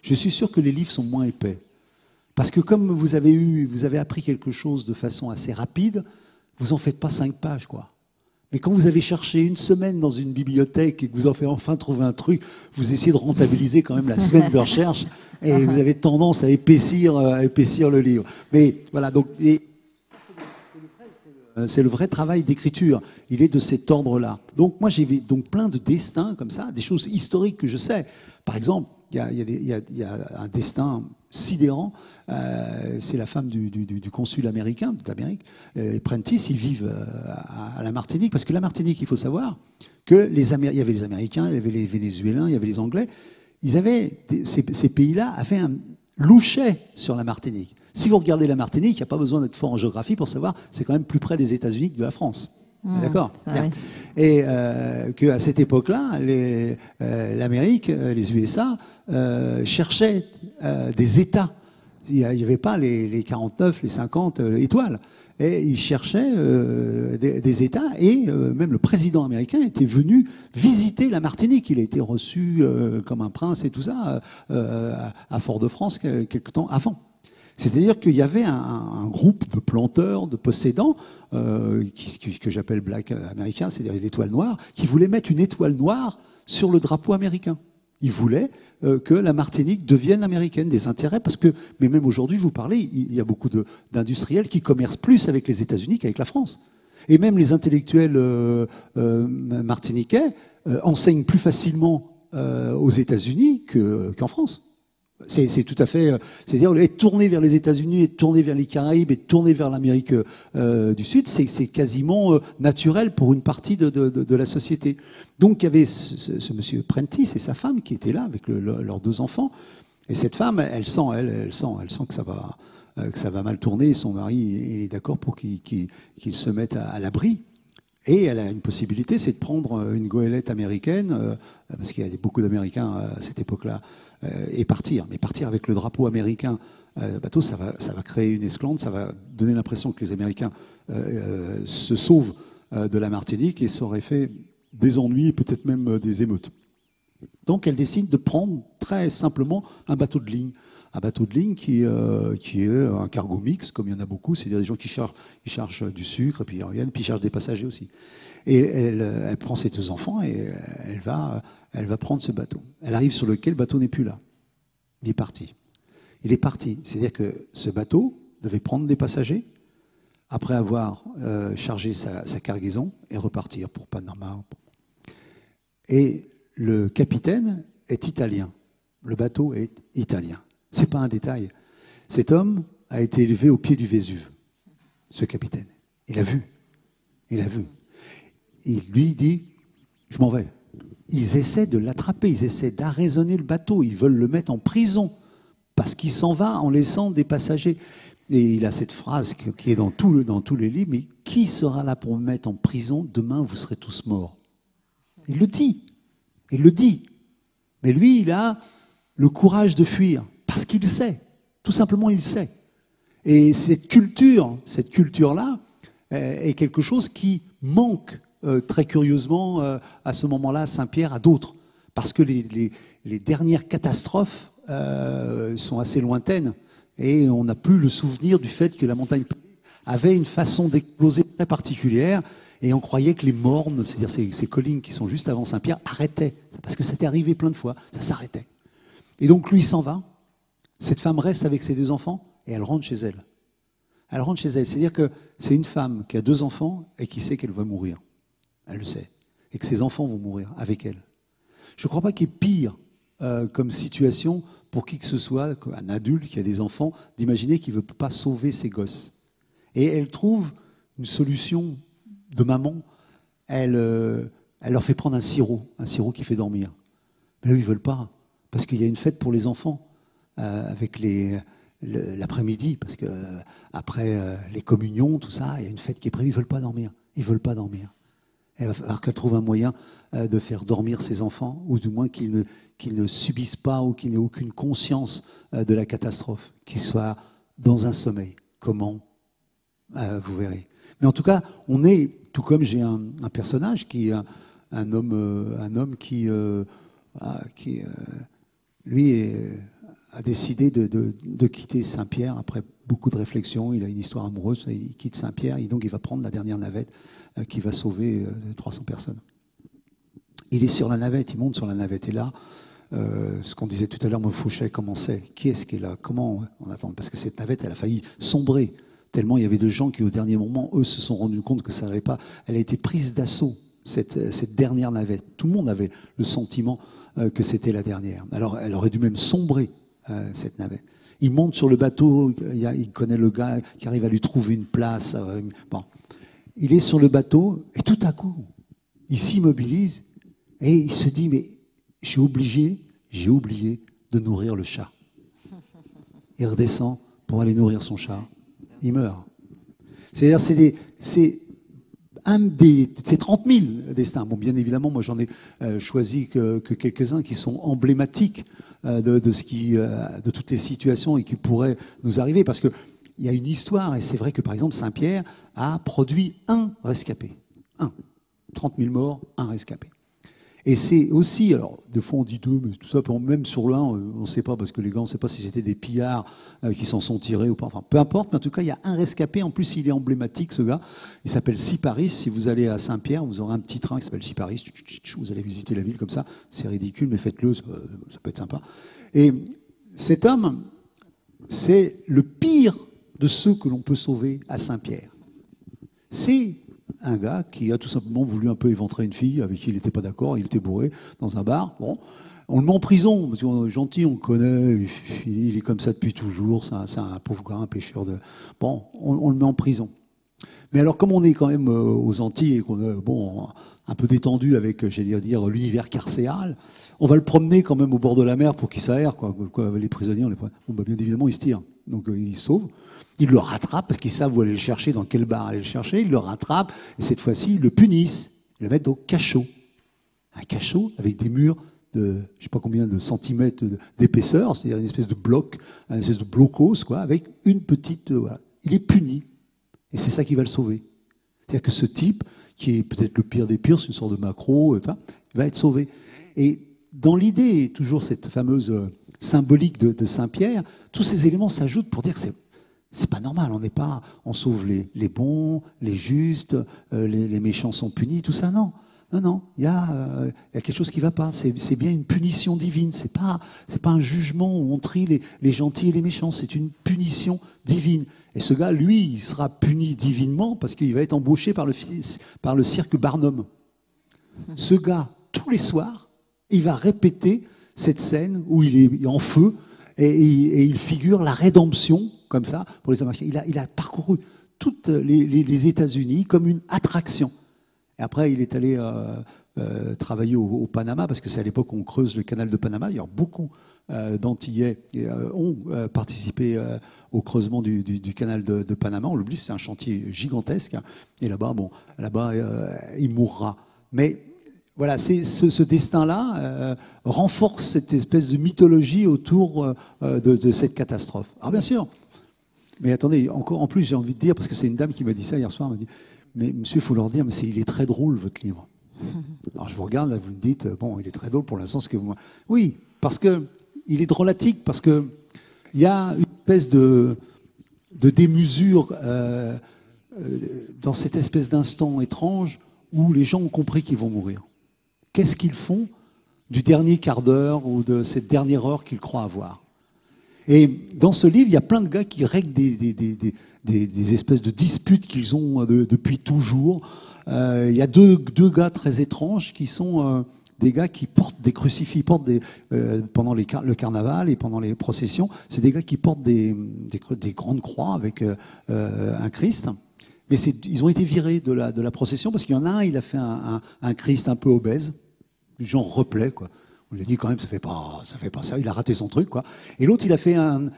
je suis sûr que les livres sont moins épais. Parce que comme vous avez appris quelque chose de façon assez rapide, vous en faites pas 5 pages, quoi. Mais quand vous avez cherché une semaine dans une bibliothèque et que vous en faites enfin trouver un truc, vous essayez de rentabiliser quand même la semaine de recherche, et vous avez tendance à épaissir le livre. Mais voilà, donc... C'est le vrai travail d'écriture. Il est de cet ordre-là. Donc moi, j'ai donc plein de destins comme ça, des choses historiques que je sais. Par exemple, il y a un destin sidérant. C'est la femme du consul américain d'Amérique, Prentice. Ils vivent à la Martinique. Parce que la Martinique, il faut savoir que il y avait les Américains, il y avait les Vénézuéliens, il y avait les Anglais. Ces pays-là avaient un louchet sur la Martinique. Si vous regardez la Martinique, il n'y a pas besoin d'être fort en géographie pour savoir, c'est quand même plus près des États-Unis que de la France. D'accord. Oui. Et qu'à cette époque-là, l'Amérique, les USA, cherchaient des États. Il n'y avait pas les 49, les 50 étoiles. Et ils cherchaient des États. Et même le président américain était venu visiter la Martinique. Il a été reçu comme un prince et tout ça à Fort-de-France quelque temps avant. C'est-à-dire qu'il y avait un groupe de planteurs, de possédants, que j'appelle Black américains, c'est-à-dire l'étoile noire, qui voulaient mettre une étoile noire sur le drapeau américain. Ils voulaient que la Martinique devienne américaine, des intérêts, parce que, mais même aujourd'hui, vous parlez, il y a beaucoup d'industriels qui commercent plus avec les États-Unis qu'avec la France. Et même les intellectuels martiniquais enseignent plus facilement aux États-Unis qu'en France. C'est tout à fait, c'est-à-dire être tourné vers les États-Unis, être tourné vers les Caraïbes, être tourné vers l'Amérique du Sud, c'est quasiment naturel pour une partie de la société. Donc il y avait ce monsieur Prentice et sa femme qui étaient là avec leurs 2 enfants. Et cette femme, elle sent que ça va mal tourner. Son mari est d'accord pour qu'il se mette à l'abri. Et elle a une possibilité, c'est de prendre une goélette américaine, parce qu'il y a beaucoup d'Américains à cette époque-là, et partir. Mais partir avec le drapeau américain, bateau, ça va créer une esclandre, ça va donner l'impression que les Américains se sauvent de la Martinique, et ça aurait fait des ennuis et peut-être même des émeutes. Donc elle décide de prendre très simplement un bateau de ligne. Un bateau de ligne qui est un cargo mix, comme il y en a beaucoup, c'est-à-dire des gens qui chargent du sucre, et puis ils reviennent, puis ils chargent des passagers aussi. Et elle prend ses 2 enfants et elle va prendre ce bateau. Elle arrive sur lequel le bateau n'est plus là. Il est parti. Il est parti. C'est-à-dire que ce bateau devait prendre des passagers après avoir chargé sa cargaison et repartir pour Panama. Et le capitaine est italien. Le bateau est italien. C'est pas un détail. Cet homme a été élevé au pied du Vésuve, ce capitaine. Il a vu. Il a vu. Il lui dit, je m'en vais. Ils essaient de l'attraper, ils essaient d'arraisonner le bateau, ils veulent le mettre en prison parce qu'il s'en va en laissant des passagers. Et il a cette phrase qui est dans tous les livres, mais qui sera là pour me mettre en prison? Demain, vous serez tous morts. Il le dit. Il le dit. Mais lui, il a le courage de fuir. Parce qu'il sait, tout simplement il sait. Et cette culture-là est quelque chose qui manque très curieusement à ce moment-là à Saint-Pierre, à d'autres. Parce que les dernières catastrophes sont assez lointaines et on n'a plus le souvenir du fait que la montagne avait une façon d'exploser très particulière et on croyait que les mornes, c'est-à-dire ces collines qui sont juste avant Saint-Pierre, arrêtaient. Parce que ça était arrivé plein de fois, ça s'arrêtait. Et donc lui, il s'en va. Cette femme reste avec ses 2 enfants et elle rentre chez elle. Elle rentre chez elle. C'est-à-dire que c'est une femme qui a 2 enfants et qui sait qu'elle va mourir. Elle le sait. Et que ses enfants vont mourir avec elle. Je ne crois pas qu'il y ait pire comme situation pour qui que ce soit, un adulte qui a des enfants, d'imaginer qu'il ne veut pas sauver ses gosses. Et elle trouve une solution de maman. Elle leur fait prendre un sirop qui fait dormir. Mais eux, ils ne veulent pas. Parce qu'il y a une fête pour les enfants. Avec l'après-midi, parce que après les communions, tout ça, il y a une fête qui est prévue, ils veulent pas dormir. Ils veulent pas dormir. Il va falloir qu'elle trouve un moyen de faire dormir ses enfants, ou du moins qu'ils ne subissent pas ou qu'ils n'aient aucune conscience de la catastrophe, qu'ils soient dans un sommeil. Comment? Vous verrez. Mais en tout cas, on est, tout comme j'ai un personnage qui est un homme qui lui a décidé de quitter Saint-Pierre après beaucoup de réflexions. Il a une histoire amoureuse, il quitte Saint-Pierre et donc il va prendre la dernière navette qui va sauver 300 personnes. Il est sur la navette, il monte sur la navette et là, ce qu'on disait tout à l'heure, Fauchet, comment c'est? Qui est-ce qui est là? Comment on attend? Parce que cette navette, elle a failli sombrer tellement il y avait de gens qui au dernier moment, eux, se sont rendus compte que ça n'allait pas. Elle a été prise d'assaut, cette dernière navette. Tout le monde avait le sentiment que c'était la dernière. Alors elle aurait dû même sombrer, cette navette. Il monte sur le bateau, il connaît le gars qui arrive à lui trouver une place. Bon. Il est sur le bateau et tout à coup, il s'immobilise et il se dit, mais j'ai oublié de nourrir le chat. Il redescend pour aller nourrir son chat. Il meurt. C'est-à-dire, c'est 30 000 destins. Bon, bien évidemment, moi j'en ai choisi que quelques-uns qui sont emblématiques de toutes les situations et qui pourraient nous arriver, parce que il y a une histoire, et c'est vrai que par exemple Saint-Pierre a produit un rescapé. 30 000 morts, un rescapé. Et c'est aussi, alors des fois on dit deux, mais tout ça, même sur le 1, on ne sait pas, parce que les gars, on ne sait pas si c'était des pillards qui s'en sont tirés ou pas. Enfin, peu importe, mais en tout cas, il y a un rescapé. En plus, il est emblématique, ce gars. Il s'appelle Siparis. Si vous allez à Saint-Pierre, vous aurez un petit train qui s'appelle Siparis. Vous allez visiter la ville comme ça. C'est ridicule, mais faites-le, ça peut être sympa. Et cet homme, c'est le pire de ceux que l'on peut sauver à Saint-Pierre. C'est un gars qui a tout simplement voulu un peu éventrer une fille avec qui il n'était pas d'accord, il était bourré dans un bar. Bon, on le met en prison, parce qu'on est gentil, on le connaît, il est comme ça depuis toujours, c'est un pauvre gars, un pêcheur de... Bon, on le met en prison. Mais alors, comme on est quand même aux Antilles et qu'on est un peu détendu avec, j'allais dire, l'univers carcéral, on va le promener quand même au bord de la mer pour qu'il s'aère, quoi. Les prisonniers, bien évidemment, ils se tirent. Donc, ils sauvent. Ils le rattrapent parce qu'ils savent où aller le chercher, dans quel bar aller le chercher. Ils le rattrapent et cette fois-ci, ils le punissent. Ils le mettent au cachot. Un cachot avec des murs de, je ne sais pas combien de centimètres d'épaisseur, c'est-à-dire une espèce de bloc, une espèce de blocos, quoi, avec une petite... voilà. Il est puni. Et c'est ça qui va le sauver. C'est-à-dire que ce type, qui est peut-être le pire des pires, c'est une sorte de macro, il va être sauvé. Et dans l'idée, toujours cette fameuse symbolique de Saint-Pierre, tous ces éléments s'ajoutent pour dire que c'est pas normal, on sauve les bons, les justes, les méchants sont punis, tout ça, non. Non, il y a quelque chose qui ne va pas. C'est bien une punition divine. C'est pas un jugement où on trie les gentils et les méchants. C'est une punition divine. Et ce gars, lui, il sera puni divinement parce qu'il va être embauché par le cirque Barnum. Ce gars, tous les soirs, il va répéter cette scène où il est en feu et il figure la rédemption, comme ça, pour les Américains. Il a parcouru toutes les États-Unis comme une attraction. Et après, il est allé travailler au Panama, parce que c'est à l'époque où on creuse le canal de Panama. D'ailleurs, beaucoup d'Antillais ont participé au creusement du canal de Panama. On l'oublie, c'est un chantier gigantesque. Et là-bas, il mourra. Mais voilà, ce destin-là renforce cette espèce de mythologie autour de cette catastrophe. Alors bien sûr, mais attendez, encore en plus, j'ai envie de dire, parce que c'est une dame qui m'a dit ça hier soir, elle m'a dit, mais monsieur, il faut leur dire, mais il est très drôle, votre livre. Alors je vous regarde, là, vous me dites, bon, il est très drôle pour l'instant, ce que vous... Oui, parce qu'il est drôlatique, parce qu'il y a une espèce de démesure dans cette espèce d'instant étrange où les gens ont compris qu'ils vont mourir. Qu'est-ce qu'ils font du dernier quart d'heure ou de cette dernière heure qu'ils croient avoir? Et dans ce livre, il y a plein de gars qui règlent des espèces de disputes qu'ils ont depuis toujours. Il y a deux gars très étranges qui sont des gars qui portent des crucifix, pendant le carnaval et pendant les processions. C'est des gars qui portent des grandes croix avec un Christ. Mais ils ont été virés de la procession parce qu'il y en a un, il a fait un Christ un peu obèse, genre replet, quoi. On lui a dit quand même, ça fait pas ça, il a raté son truc, quoi. Et l'autre, il a fait un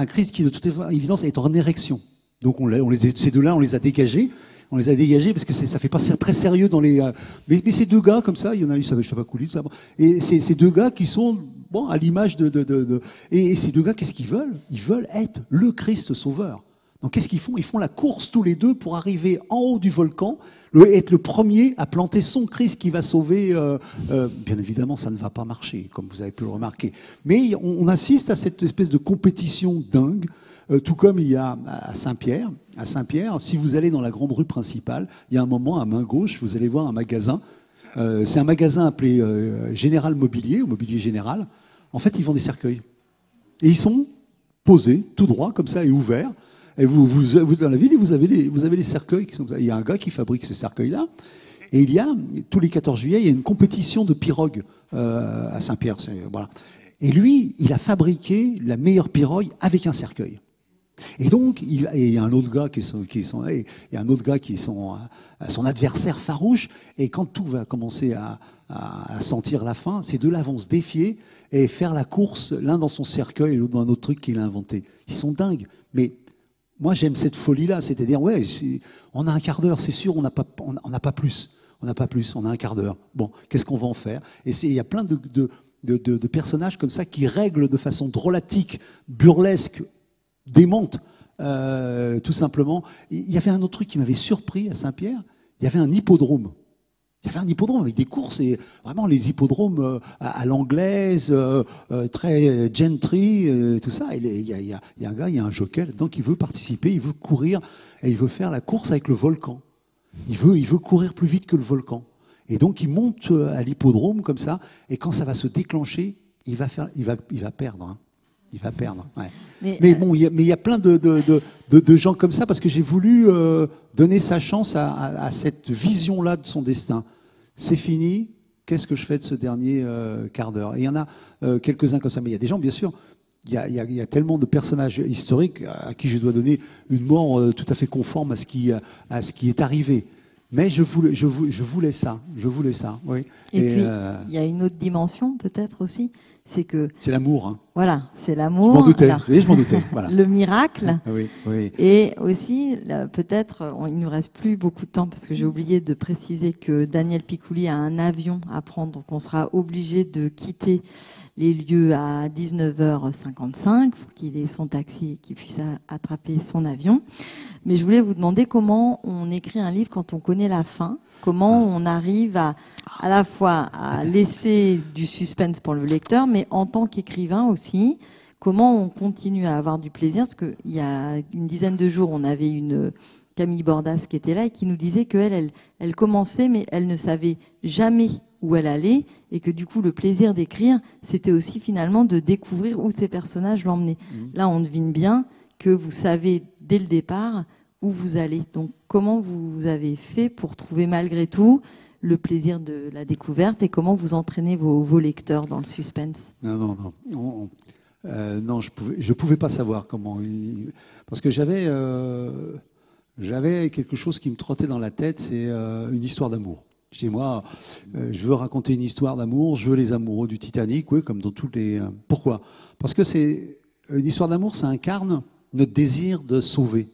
Christ qui, de toute évidence, est en érection. Donc ces deux-là, on les a dégagés. On les a dégagés parce que ça fait pas très sérieux dans les... Mais ces deux gars, comme ça, il y en a eu, ça je sais pas couler, tout ça. Et ces deux gars qui sont, à l'image Et ces deux gars, qu'est-ce qu'ils veulent? Ils veulent être le Christ sauveur. Donc qu'est-ce qu'ils font? Ils font la course tous les deux pour arriver en haut du volcan, être le premier à planter son Christ qui va sauver. Bien évidemment, ça ne va pas marcher, comme vous avez pu le remarquer. Mais on assiste à cette espèce de compétition dingue, tout comme il y a à Saint-Pierre. À Saint-Pierre, si vous allez dans la grande rue principale, il y a un moment à main gauche, vous allez voir un magasin. C'est un magasin appelé Général Mobilier, ou Mobilier Général. En fait, ils vendent des cercueils. Et ils sont posés, tout droit, comme ça, et ouverts. Et vous dans la ville, vous avez les cercueils qui sont comme ça. Il y a un gars qui fabrique ces cercueils-là. Et tous les 14 juillet, il y a une compétition de pirogues à Saint-Pierre. Voilà. Et lui, il a fabriqué la meilleure pirogue avec un cercueil. Et donc, il y a un autre gars qui est son adversaire farouche. Et quand tout va commencer à sentir la fin, ces deux-là vont se défier et faire la course, l'un dans son cercueil et l'autre dans un autre truc qu'il a inventé. Ils sont dingues. Mais moi, j'aime cette folie-là, c'est-à-dire, ouais, on a un quart d'heure, c'est sûr, on n'a pas plus. On n'a pas plus, on a un quart d'heure. Bon, qu'est-ce qu'on va en faire? Et il y a plein de personnages comme ça qui règlent de façon drôlatique, burlesque, démente, tout simplement. Il y avait un autre truc qui m'avait surpris à Saint-Pierre, il y avait un hippodrome. Il y avait un hippodrome avec des courses, et vraiment les hippodromes à l'anglaise, très gentry, tout ça. Il y a un gars, il y a un jockey là-dedans qui veut participer, il veut courir, et il veut faire la course avec le volcan. Il veut courir plus vite que le volcan. Et donc il monte à l'hippodrome comme ça, et quand ça va se déclencher, il va perdre. Hein. Il va perdre. Ouais. Mais bon, il y a plein de gens comme ça, parce que j'ai voulu donner sa chance à cette vision-là de son destin. C'est fini, qu'est-ce que je fais de ce dernier quart d'heure? Et il y en a quelques-uns comme ça, mais il y a des gens, bien sûr, il y a tellement de personnages historiques à qui je dois donner une mort tout à fait conforme à ce qui est arrivé. Mais je voulais ça, oui. Et puis, il y a une autre dimension peut-être aussi, c'est que... C'est l'amour. Hein. Voilà, c'est l'amour. Je m'en doutais, je m'en doutais. Voilà. Le miracle. Oui, oui. Et aussi, peut-être, il ne nous reste plus beaucoup de temps, parce que j'ai oublié de préciser que Daniel Picouli a un avion à prendre, donc on sera obligé de quitter les lieux à 19h55 pour qu'il ait son taxi et qu'il puisse attraper son avion. Mais je voulais vous demander comment on écrit un livre quand on connaît la fin, comment on arrive à la fois à laisser du suspense pour le lecteur, mais en tant qu'écrivain aussi, comment on continue à avoir du plaisir, parce qu'il y a une dizaine de jours, on avait une Camille Bordas qui était là et qui nous disait qu'elle commençait, mais elle ne savait jamais où elle allait, et que du coup, le plaisir d'écrire, c'était aussi finalement de découvrir où ces personnages l'emmenaient. Là, on devine bien que vous savez dès le départ où vous allez. Donc, comment vous avez fait pour trouver malgré tout le plaisir de la découverte, et comment vous entraînez vos lecteurs dans le suspense? Non, je pouvais pas savoir comment. Parce que j'avais quelque chose qui me trottait dans la tête, c'est une histoire d'amour. Je dis, moi, je veux raconter une histoire d'amour, je veux les amoureux du Titanic, oui, comme dans tous les... Pourquoi? Parce que c'est une histoire d'amour, ça incarne notre désir de sauver,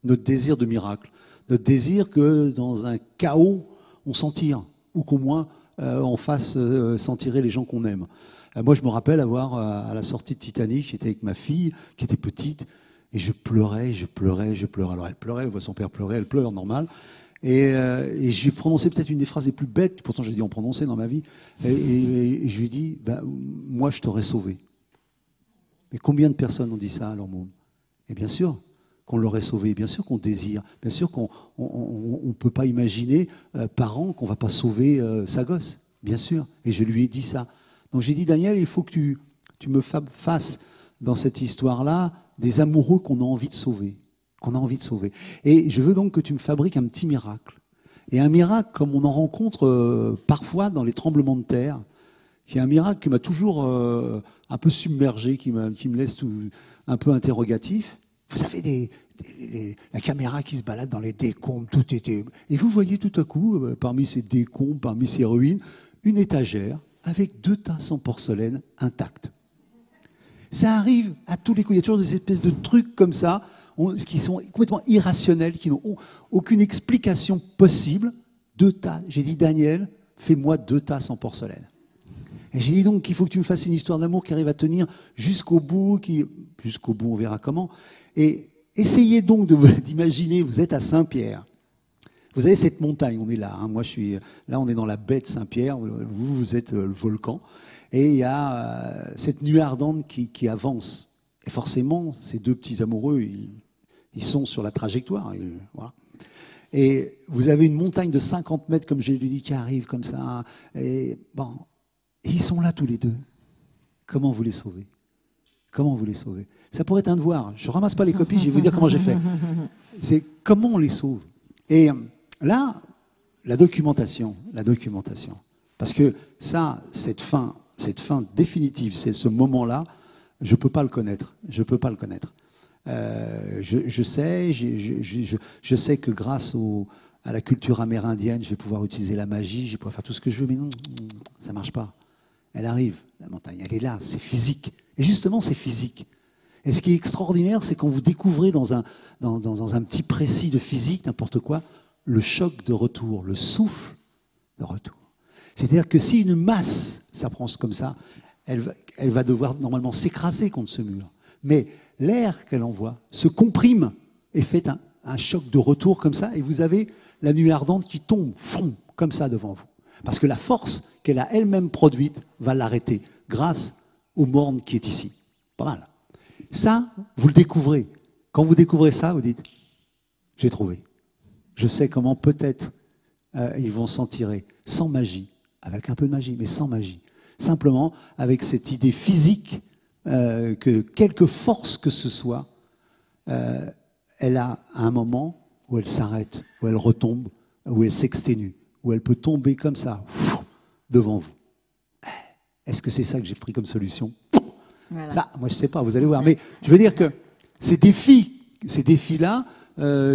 notre désir de miracle, notre désir que dans un chaos, on s'en tire, ou qu'au moins on fasse s'en tirer les gens qu'on aime. Moi, je me rappelle avoir, à la sortie de Titanic, j'étais avec ma fille, qui était petite, et je pleurais. Alors elle pleurait, elle voit son père pleurer, elle pleure, normal. Et j'ai prononcé peut-être une des phrases les plus bêtes, pourtant j'ai dû en prononcer dans ma vie, et je lui ai dit, moi je t'aurais sauvé. Mais combien de personnes ont dit ça à leur môme? Et bien sûr qu'on l'aurait sauvé, bien sûr qu'on désire, bien sûr qu'on ne peut pas imaginer, parent, qu'on ne va pas sauver sa gosse, bien sûr. Et je lui ai dit ça. Donc j'ai dit, Daniel, il faut que tu me fasses dans cette histoire-là des amoureux qu'on a envie de sauver. Et je veux donc que tu me fabriques un petit miracle. Et un miracle comme on en rencontre parfois dans les tremblements de terre, qui est un miracle qui m'a toujours un peu submergé, qui me laisse un peu interrogatif. Vous avez la caméra qui se balade dans les décombres, tout était... Et vous voyez tout à coup, parmi ces décombres, parmi ces ruines, une étagère avec 2 tasses en porcelaine intactes. Ça arrive à tous les coups. Il y a toujours des espèces de trucs comme ça, qui sont complètement irrationnels, qui n'ont aucune explication possible. 2 tasses. J'ai dit, Daniel, fais-moi 2 tasses en porcelaine. Et j'ai dit donc qu'il faut que tu me fasses une histoire d'amour qui arrive à tenir jusqu'au bout, on verra comment. Et essayez donc d'imaginer, vous êtes à Saint-Pierre. Vous avez cette montagne, on est là. Hein, moi, je suis là, on est dans la baie de Saint-Pierre. Vous êtes le volcan. Et il y a cette nuée ardente qui avance. Et forcément, ces 2 petits amoureux, ils sont sur la trajectoire. Voilà. Et vous avez une montagne de 50 mètres, comme je l'ai dit, qui arrive comme ça. Et bon, ils sont là tous les 2. Comment vous les sauvez? Ça pourrait être un devoir. Je ne ramasse pas les copies, je vais vous dire comment j'ai fait. C'est comment on les sauve. Et là, la documentation. Parce que ça, cette fin définitive, c'est ce moment-là, je ne peux pas le connaître. Je sais que grâce à la culture amérindienne, je vais pouvoir utiliser la magie, je vais pouvoir faire tout ce que je veux, mais non, ça ne marche pas. Elle arrive, la montagne, elle est là, c'est physique. Et justement, c'est physique. Et ce qui est extraordinaire, c'est quand vous découvrez dans un petit précis de physique, n'importe quoi, le choc de retour, le souffle de retour. C'est-à-dire que si une masse s'approche comme ça, elle va devoir normalement s'écraser contre ce mur. Mais l'air qu'elle envoie se comprime et fait un choc de retour comme ça, et vous avez la nuée ardente qui tombe, fond, comme ça devant vous. Parce que la force qu'elle a elle-même produite va l'arrêter, grâce au morne qui est ici. Pas mal. Ça, vous le découvrez. Quand vous découvrez ça, vous dites, j'ai trouvé. Je sais comment peut-être ils vont s'en tirer, sans magie, avec un peu de magie, mais sans magie. Simplement avec cette idée physique que quelque force que ce soit, elle a un moment où elle s'arrête, où elle retombe, où elle s'exténue, où elle peut tomber comme ça, devant vous. Est-ce que c'est ça que j'ai pris comme solution? Voilà. Ça, moi je ne sais pas, vous allez voir. Mais je veux dire que ces défis-là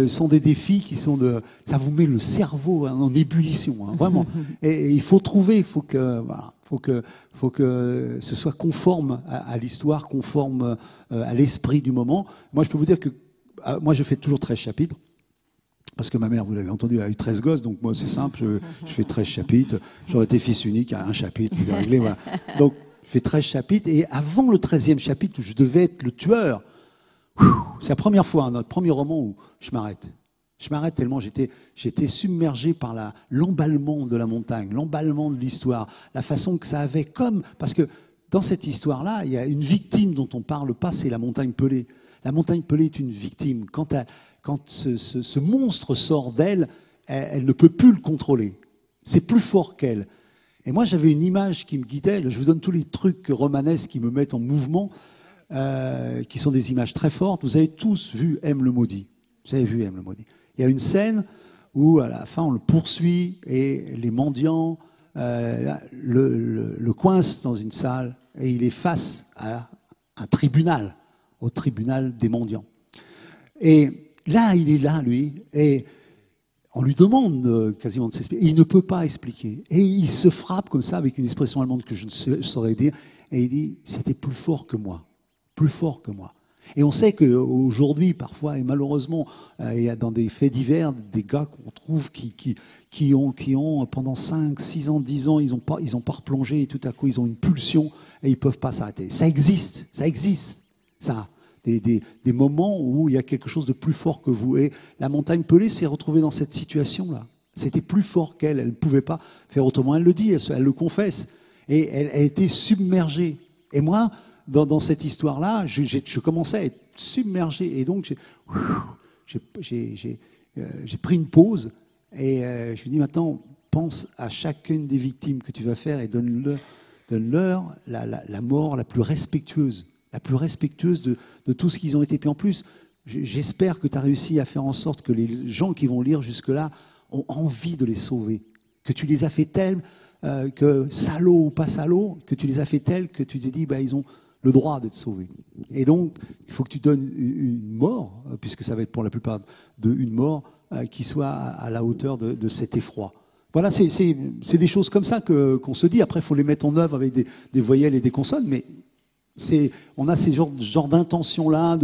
sont des défis qui sont de... Ça vous met le cerveau en ébullition, hein, vraiment. Et il faut trouver, il faut que ce soit conforme à l'histoire, conforme à l'esprit du moment. Moi je peux vous dire que moi je fais toujours 13 chapitres. Parce que ma mère, vous l'avez entendu, a eu 13 gosses, donc moi c'est simple, je fais 13 chapitres. J'aurais été fils unique à un chapitre, il est réglé, voilà. Donc je fais 13 chapitres, et avant le 13e chapitre où je devais être le tueur, c'est la première fois, notre premier roman où je m'arrête. Je m'arrête tellement j'étais submergé par l'emballement de la montagne, l'emballement de l'histoire, la façon que ça avait comme... Parce que dans cette histoire-là, il y a une victime dont on ne parle pas, c'est la montagne pelée. La montagne pelée est une victime. Quand ce monstre sort d'elle, elle ne peut plus le contrôler. C'est plus fort qu'elle. Et moi, j'avais une image qui me guidait. Je vous donne tous les trucs romanesques qui me mettent en mouvement, qui sont des images très fortes. Vous avez tous vu M le maudit. Vous avez vu M le maudit. Il y a une scène où, à la fin, on le poursuit et les mendiants le coincent dans une salle et il est face à un tribunal, au tribunal des mendiants. Et là, il est là, lui, et on lui demande quasiment de s'expliquer. Il ne peut pas expliquer. Et il se frappe comme ça, avec une expression allemande que je ne saurais dire, et il dit, c'était plus fort que moi. Plus fort que moi. Et on sait qu'aujourd'hui, parfois, et malheureusement, il y a dans des faits divers, des gars qu'on trouve qui ont pendant 5, 6 ans, 10 ans, ils n'ont pas replongé, et tout à coup, ils ont une pulsion, et ils ne peuvent pas s'arrêter. Ça existe, ça. Des moments où il y a quelque chose de plus fort que vous. Et la montagne pelée s'est retrouvée dans cette situation-là. C'était plus fort qu'elle. Elle ne pouvait pas faire autrement. Elle le dit, elle le confesse. Et elle a été submergée. Et moi, dans cette histoire-là, je commençais à être submergé. Et donc, j'ai pris une pause. Et je lui dis, maintenant, pense à chacune des victimes que tu vas faire et donne-leur la mort la plus respectueuse. La plus respectueuse de tout ce qu'ils ont été. Puis en plus, j'espère que tu as réussi à faire en sorte que les gens qui vont lire jusque-là ont envie de les sauver. Que tu les as fait tels, que salauds ou pas salauds, que tu les as fait tels que tu te dis, ils ont le droit d'être sauvés. Et donc, il faut que tu donnes une mort, puisque ça va être pour la plupart une mort qui soit à la hauteur de cet effroi. Voilà, c'est des choses comme ça qu'on se dit. Après, il faut les mettre en œuvre avec des voyelles et des consonnes, mais... on a ces genres d'intentions-là,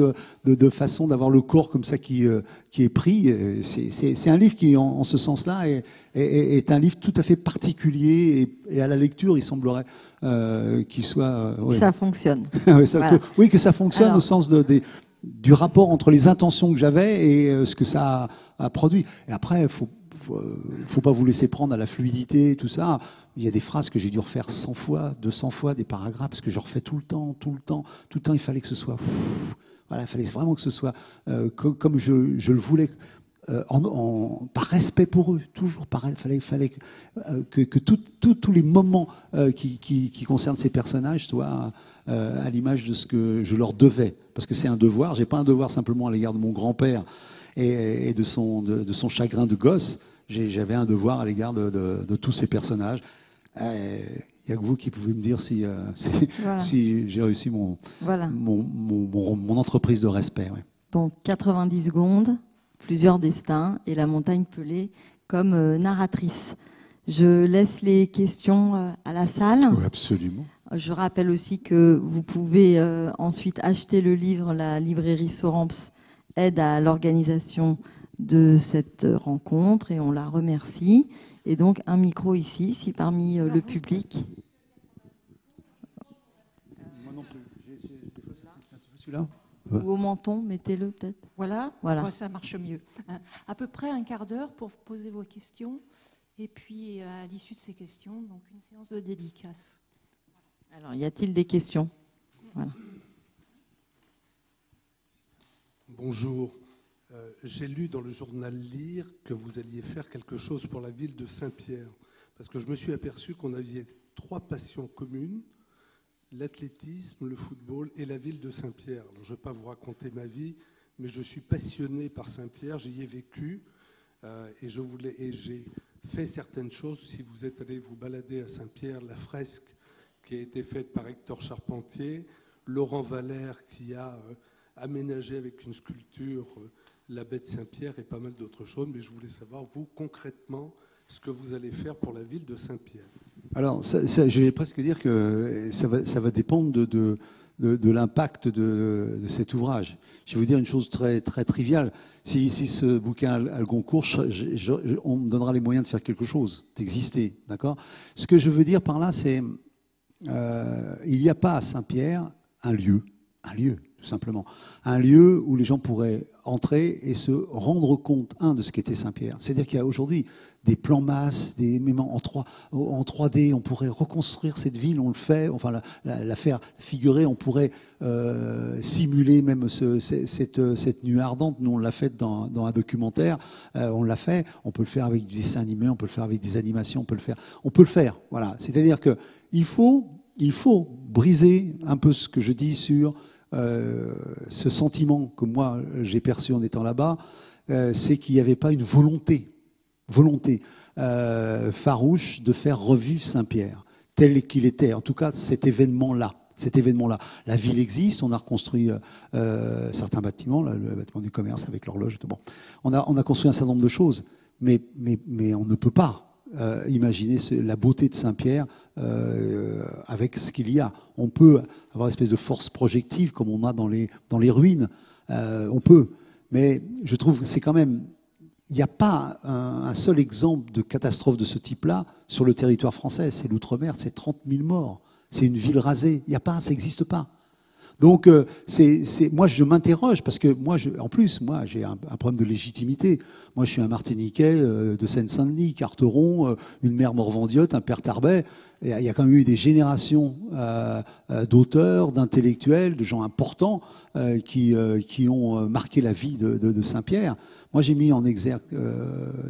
de façon d'avoir le corps comme ça qui est pris. C'est un livre qui, en ce sens-là, est un livre tout à fait particulier et à la lecture, il semblerait qu'il soit... Ça fonctionne. Oui, que ça fonctionne. Alors, au sens du rapport entre les intentions que j'avais et ce que ça a produit. Et après, il faut pas vous laisser prendre à la fluidité, tout ça. Il y a des phrases que j'ai dû refaire 100 fois, 200 fois, des paragraphes, parce que je refais tout le temps, il fallait que ce soit... Voilà, il fallait vraiment que ce soit comme je le voulais, par respect pour eux, toujours. Il fallait que tous les moments qui concernent ces personnages soient à l'image de ce que je leur devais. Parce que c'est un devoir, je n'ai pas un devoir simplement à l'égard de mon grand-père et de son chagrin de gosse. J'avais un devoir à l'égard de tous ces personnages. Il n'y a que vous qui pouvez me dire si j'ai réussi mon entreprise de respect. Ouais. Donc 90 secondes, plusieurs destins et la montagne pelée comme narratrice. Je laisse les questions à la salle. Oui, absolument. Je rappelle aussi que vous pouvez ensuite acheter le livre. La librairie Soramps aide à l'organisation de cette rencontre et on la remercie. Et donc un micro ici, si parmi le public. Moi non plus. J'ai essayé de passer celui-là. Ou au menton, mettez-le peut-être. Voilà, Voilà. ça marche mieux. À peu près un quart d'heure pour poser vos questions. Et puis, à l'issue de ces questions, donc une séance de dédicace. Alors, y a-t-il des questions? Voilà. Bonjour. J'ai lu dans le journal Lire que vous alliez faire quelque chose pour la ville de Saint-Pierre. Parce que je me suis aperçu qu'on avait 3 passions communes, l'athlétisme, le football et la ville de Saint-Pierre. Alors, je ne vais pas vous raconter ma vie, mais je suis passionné par Saint-Pierre, j'y ai vécu et j'ai fait certaines choses. Si vous êtes allé vous balader à Saint-Pierre, la fresque qui a été faite par Hector Charpentier, Laurent Valère qui a aménagé avec une sculpture la baie de Saint-Pierre et pas mal d'autres choses. Mais je voulais savoir, vous, concrètement, ce que vous allez faire pour la ville de Saint-Pierre. Alors, je vais presque dire que ça va dépendre de l'impact de cet ouvrage. Je vais vous dire une chose très, très triviale. Si ce bouquin a le Goncourt, on me donnera les moyens de faire quelque chose, d'exister. D'accord ? Ce que je veux dire par là, c'est il n'y a pas à Saint-Pierre un lieu, tout simplement. Un lieu où les gens pourraient entrer et se rendre compte, de ce qu'était Saint-Pierre. C'est-à-dire qu'il y a aujourd'hui des plans masses, même en 3D, on pourrait reconstruire cette ville, on le fait, enfin la faire figurer, on pourrait simuler même cette nuit ardente. Nous, on l'a fait dans un documentaire, on l'a fait, on peut le faire avec du dessin animé, on peut le faire avec des animations, on peut le faire, voilà. C'est-à-dire qu'il faut briser un peu ce que je dis sur ce sentiment que moi j'ai perçu en étant là-bas, c'est qu'il n'y avait pas une volonté farouche de faire revivre Saint-Pierre tel qu'il était. En tout cas, cet événement-là. La ville existe, on a reconstruit certains bâtiments, le bâtiment du commerce avec l'horloge. Bon. On a construit un certain nombre de choses, mais on ne peut pas imaginer la beauté de Saint-Pierre avec ce qu'il y a. On peut avoir une espèce de force projective comme on a dans les ruines. On peut. Mais je trouve que c'est quand même... Il n'y a pas un seul exemple de catastrophe de ce type-là sur le territoire français. C'est l'outre-mer, c'est 30 000 morts. C'est une ville rasée. Il n'y a pas, ça n'existe pas. Donc, moi, je m'interroge parce que en plus, j'ai un problème de légitimité. Moi, je suis un Martiniquais de Seine-Saint-Denis, Carteron, une mère morvandiote, un père Tarbet. Et il y a quand même eu des générations d'auteurs, d'intellectuels, de gens importants qui ont marqué la vie de Saint-Pierre. Moi, j'ai mis en exergue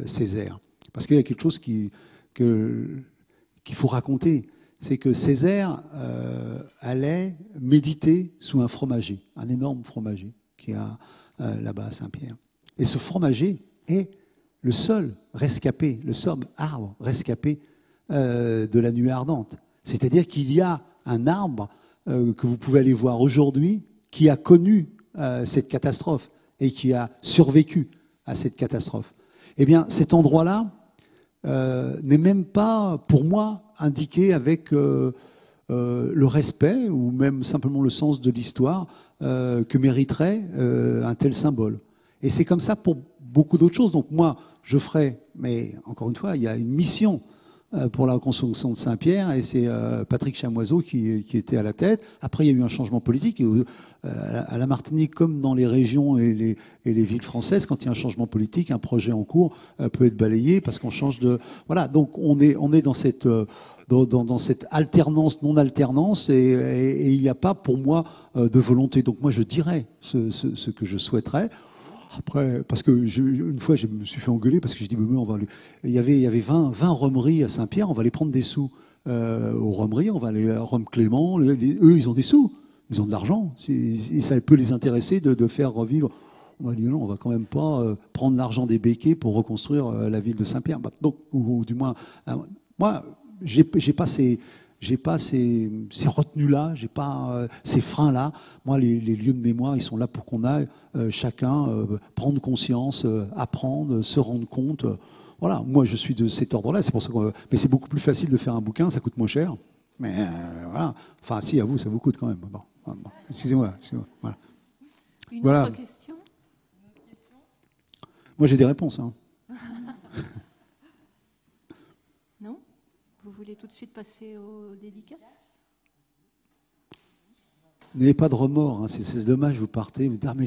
Césaire parce qu'il y a quelque chose qu'il faut raconter. C'est que Césaire allait méditer sous un fromager, un énorme fromager qui a là-bas à Saint-Pierre. Et ce fromager est le seul rescapé, le seul arbre rescapé de la nuée ardente. C'est-à-dire qu'il y a un arbre que vous pouvez aller voir aujourd'hui qui a connu cette catastrophe et qui a survécu à cette catastrophe. Eh bien, cet endroit-là n'est même pas, pour moi, indiqué avec le respect ou même simplement le sens de l'histoire que mériterait un tel symbole. Et c'est comme ça pour beaucoup d'autres choses. Donc moi, je ferai, mais encore une fois, il y a une mission pour la reconstruction de Saint-Pierre et c'est Patrick Chamoiseau qui était à la tête. Après, il y a eu un changement politique. Et, à la Martinique, comme dans les régions et les villes françaises, quand il y a un changement politique, un projet en cours peut être balayé parce qu'on change de... Voilà, donc on est dans cette... Dans cette alternance, non-alternance, et il n'y a pas pour moi de volonté. Donc moi je dirais ce que je souhaiterais. Après, parce que une fois je me suis fait engueuler parce que j'ai dit il y avait 20 romeries à Saint-Pierre, on va aller prendre des sous aux romeries, on va aller à Rome Clément, eux ils ont des sous, ils ont de l'argent, et ça peut les intéresser de faire revivre. On m'a dit non, on va quand même pas prendre l'argent des béquets pour reconstruire la ville de Saint-Pierre. Donc, ou du moins, moi, j'ai pas ces retenues-là, j'ai pas ces freins-là. Moi, les lieux de mémoire, ils sont là pour qu'on aille chacun prendre conscience, apprendre, se rendre compte. Voilà, moi, je suis de cet ordre-là. C'est pour ça mais c'est beaucoup plus facile de faire un bouquin, ça coûte moins cher. Mais voilà. Enfin, si, à vous, ça vous coûte quand même. Bon, excusez-moi. Voilà. Une Voilà. autre question? Moi, j'ai des réponses. Hein. Non? Vous voulez tout de suite passer aux dédicaces? N'ayez pas de remords. Hein. C'est dommage, vous partez. Vous dites, ah, mais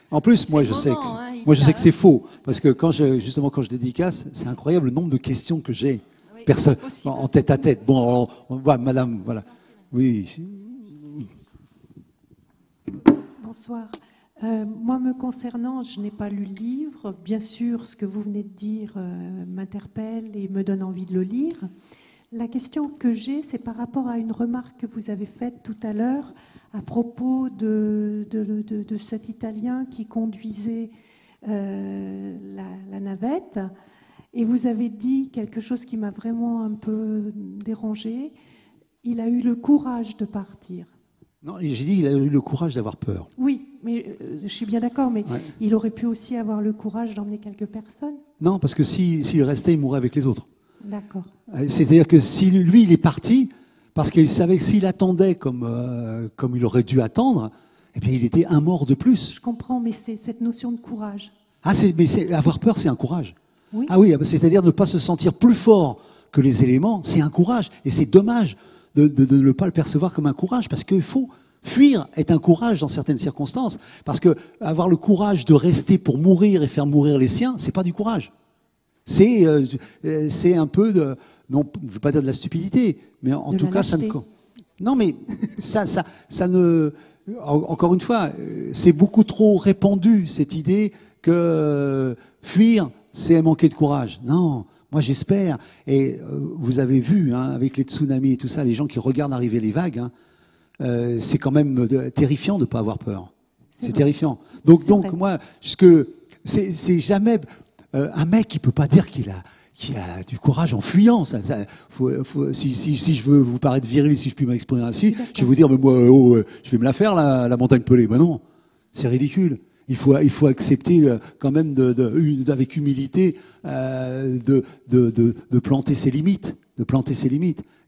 En plus, moi, je sais que c'est faux. Parce que quand je dédicace, c'est incroyable le nombre de questions que j'ai. Oui, Personne, en tête à tête. Bon, alors, madame, voilà. Oui. Bonsoir. Moi, me concernant, je n'ai pas lu le livre. Bien sûr, ce que vous venez de dire m'interpelle et me donne envie de le lire. La question que j'ai, c'est par rapport à une remarque que vous avez faite tout à l'heure à propos de cet Italien qui conduisait la navette. Et vous avez dit quelque chose qui m'a vraiment un peu dérangée. Il a eu le courage de partir. Non, j'ai dit qu'il a eu le courage d'avoir peur. Oui, mais je suis bien d'accord, mais ouais. Il aurait pu aussi avoir le courage d'emmener quelques personnes. Non, parce que s'il restait, il mourrait avec les autres. D'accord. C'est-à-dire que si lui, il est parti, parce qu'il savait que s'il attendait comme il aurait dû attendre, eh bien, il était un mort de plus. Je comprends, mais c'est cette notion de courage. Ah, avoir peur, c'est un courage. Oui. Ah oui, c'est-à-dire ne pas se sentir plus fort que les éléments, c'est un courage. Et c'est dommage de ne pas le percevoir comme un courage, parce qu'il faut fuir est un courage dans certaines circonstances, parce que avoir le courage de rester pour mourir et faire mourir les siens, c'est pas du courage. C'est un peu de, non, je ne veux pas dire de la stupidité, mais en tout cas, ça ne. Non, mais ça ne. Encore une fois, c'est beaucoup trop répandu cette idée que fuir, c'est manquer de courage. Non. Moi, j'espère, et vous avez vu, hein, avec les tsunamis et tout ça, les gens qui regardent arriver les vagues, hein, c'est quand même terrifiant de ne pas avoir peur. C'est terrifiant. Donc moi, c'est jamais un mec qui peut pas dire qu'il a du courage en fuyant. Si je veux vous paraître viril, si je puis m'exprimer ainsi, je vais vous dire, mais moi, je vais me la faire la montagne pelée. Ben non, c'est ridicule. Il faut accepter quand même avec humilité de planter ses limites,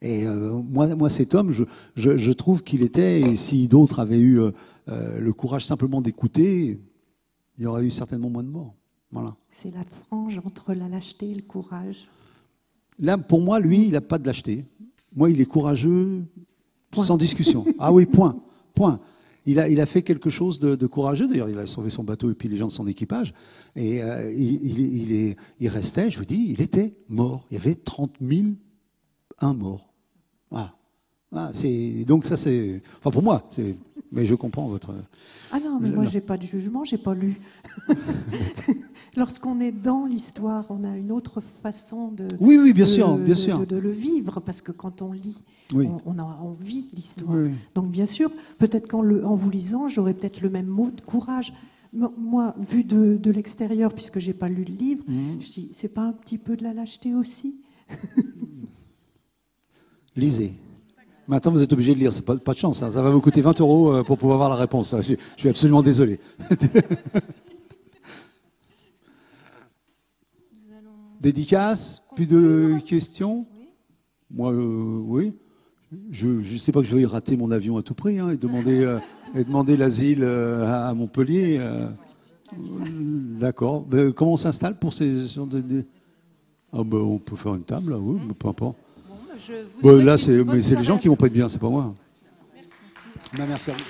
Et moi, cet homme, je trouve qu'il était, et si d'autres avaient eu le courage simplement d'écouter, il y aurait eu certainement moins de morts. Voilà. C'est la frange entre la lâcheté et le courage. Là, pour moi, lui, il n'a pas de lâcheté. Moi, il est courageux, sans discussion. Ah oui, point. Il a fait quelque chose de courageux. D'ailleurs, il a sauvé son bateau et puis les gens de son équipage. Et il restait, je vous dis, il était mort. Il y avait 30 001 morts. Voilà. Donc ça, c'est... Enfin, pour moi, mais je comprends votre... Ah non, mais moi, j'ai pas de jugement, j'ai pas lu. Lorsqu'on est dans l'histoire, on a une autre façon de... Oui, bien sûr. De le vivre, parce que quand on lit, on vit l'histoire. Oui. Donc bien sûr, peut-être qu'en vous lisant, j'aurais peut-être le même mot de courage. Moi, vu de l'extérieur, puisque j'ai pas lu le livre, je dis, c'est pas un petit peu de la lâcheté aussi? Lisez. Maintenant, vous êtes obligé de lire, c'est pas de chance. Ça va vous coûter 20 € pour pouvoir avoir la réponse. Je suis absolument désolé. Dédicace, plus de questions? Moi, oui. Je ne sais pas que je vais rater mon avion à tout prix et demander l'asile à Montpellier. D'accord. Comment on s'installe pour ces sortes de... on peut faire une table, là, oui, peu importe. Là, c'est les gens qui vont pas être bien, c'est pas moi. Merci à vous.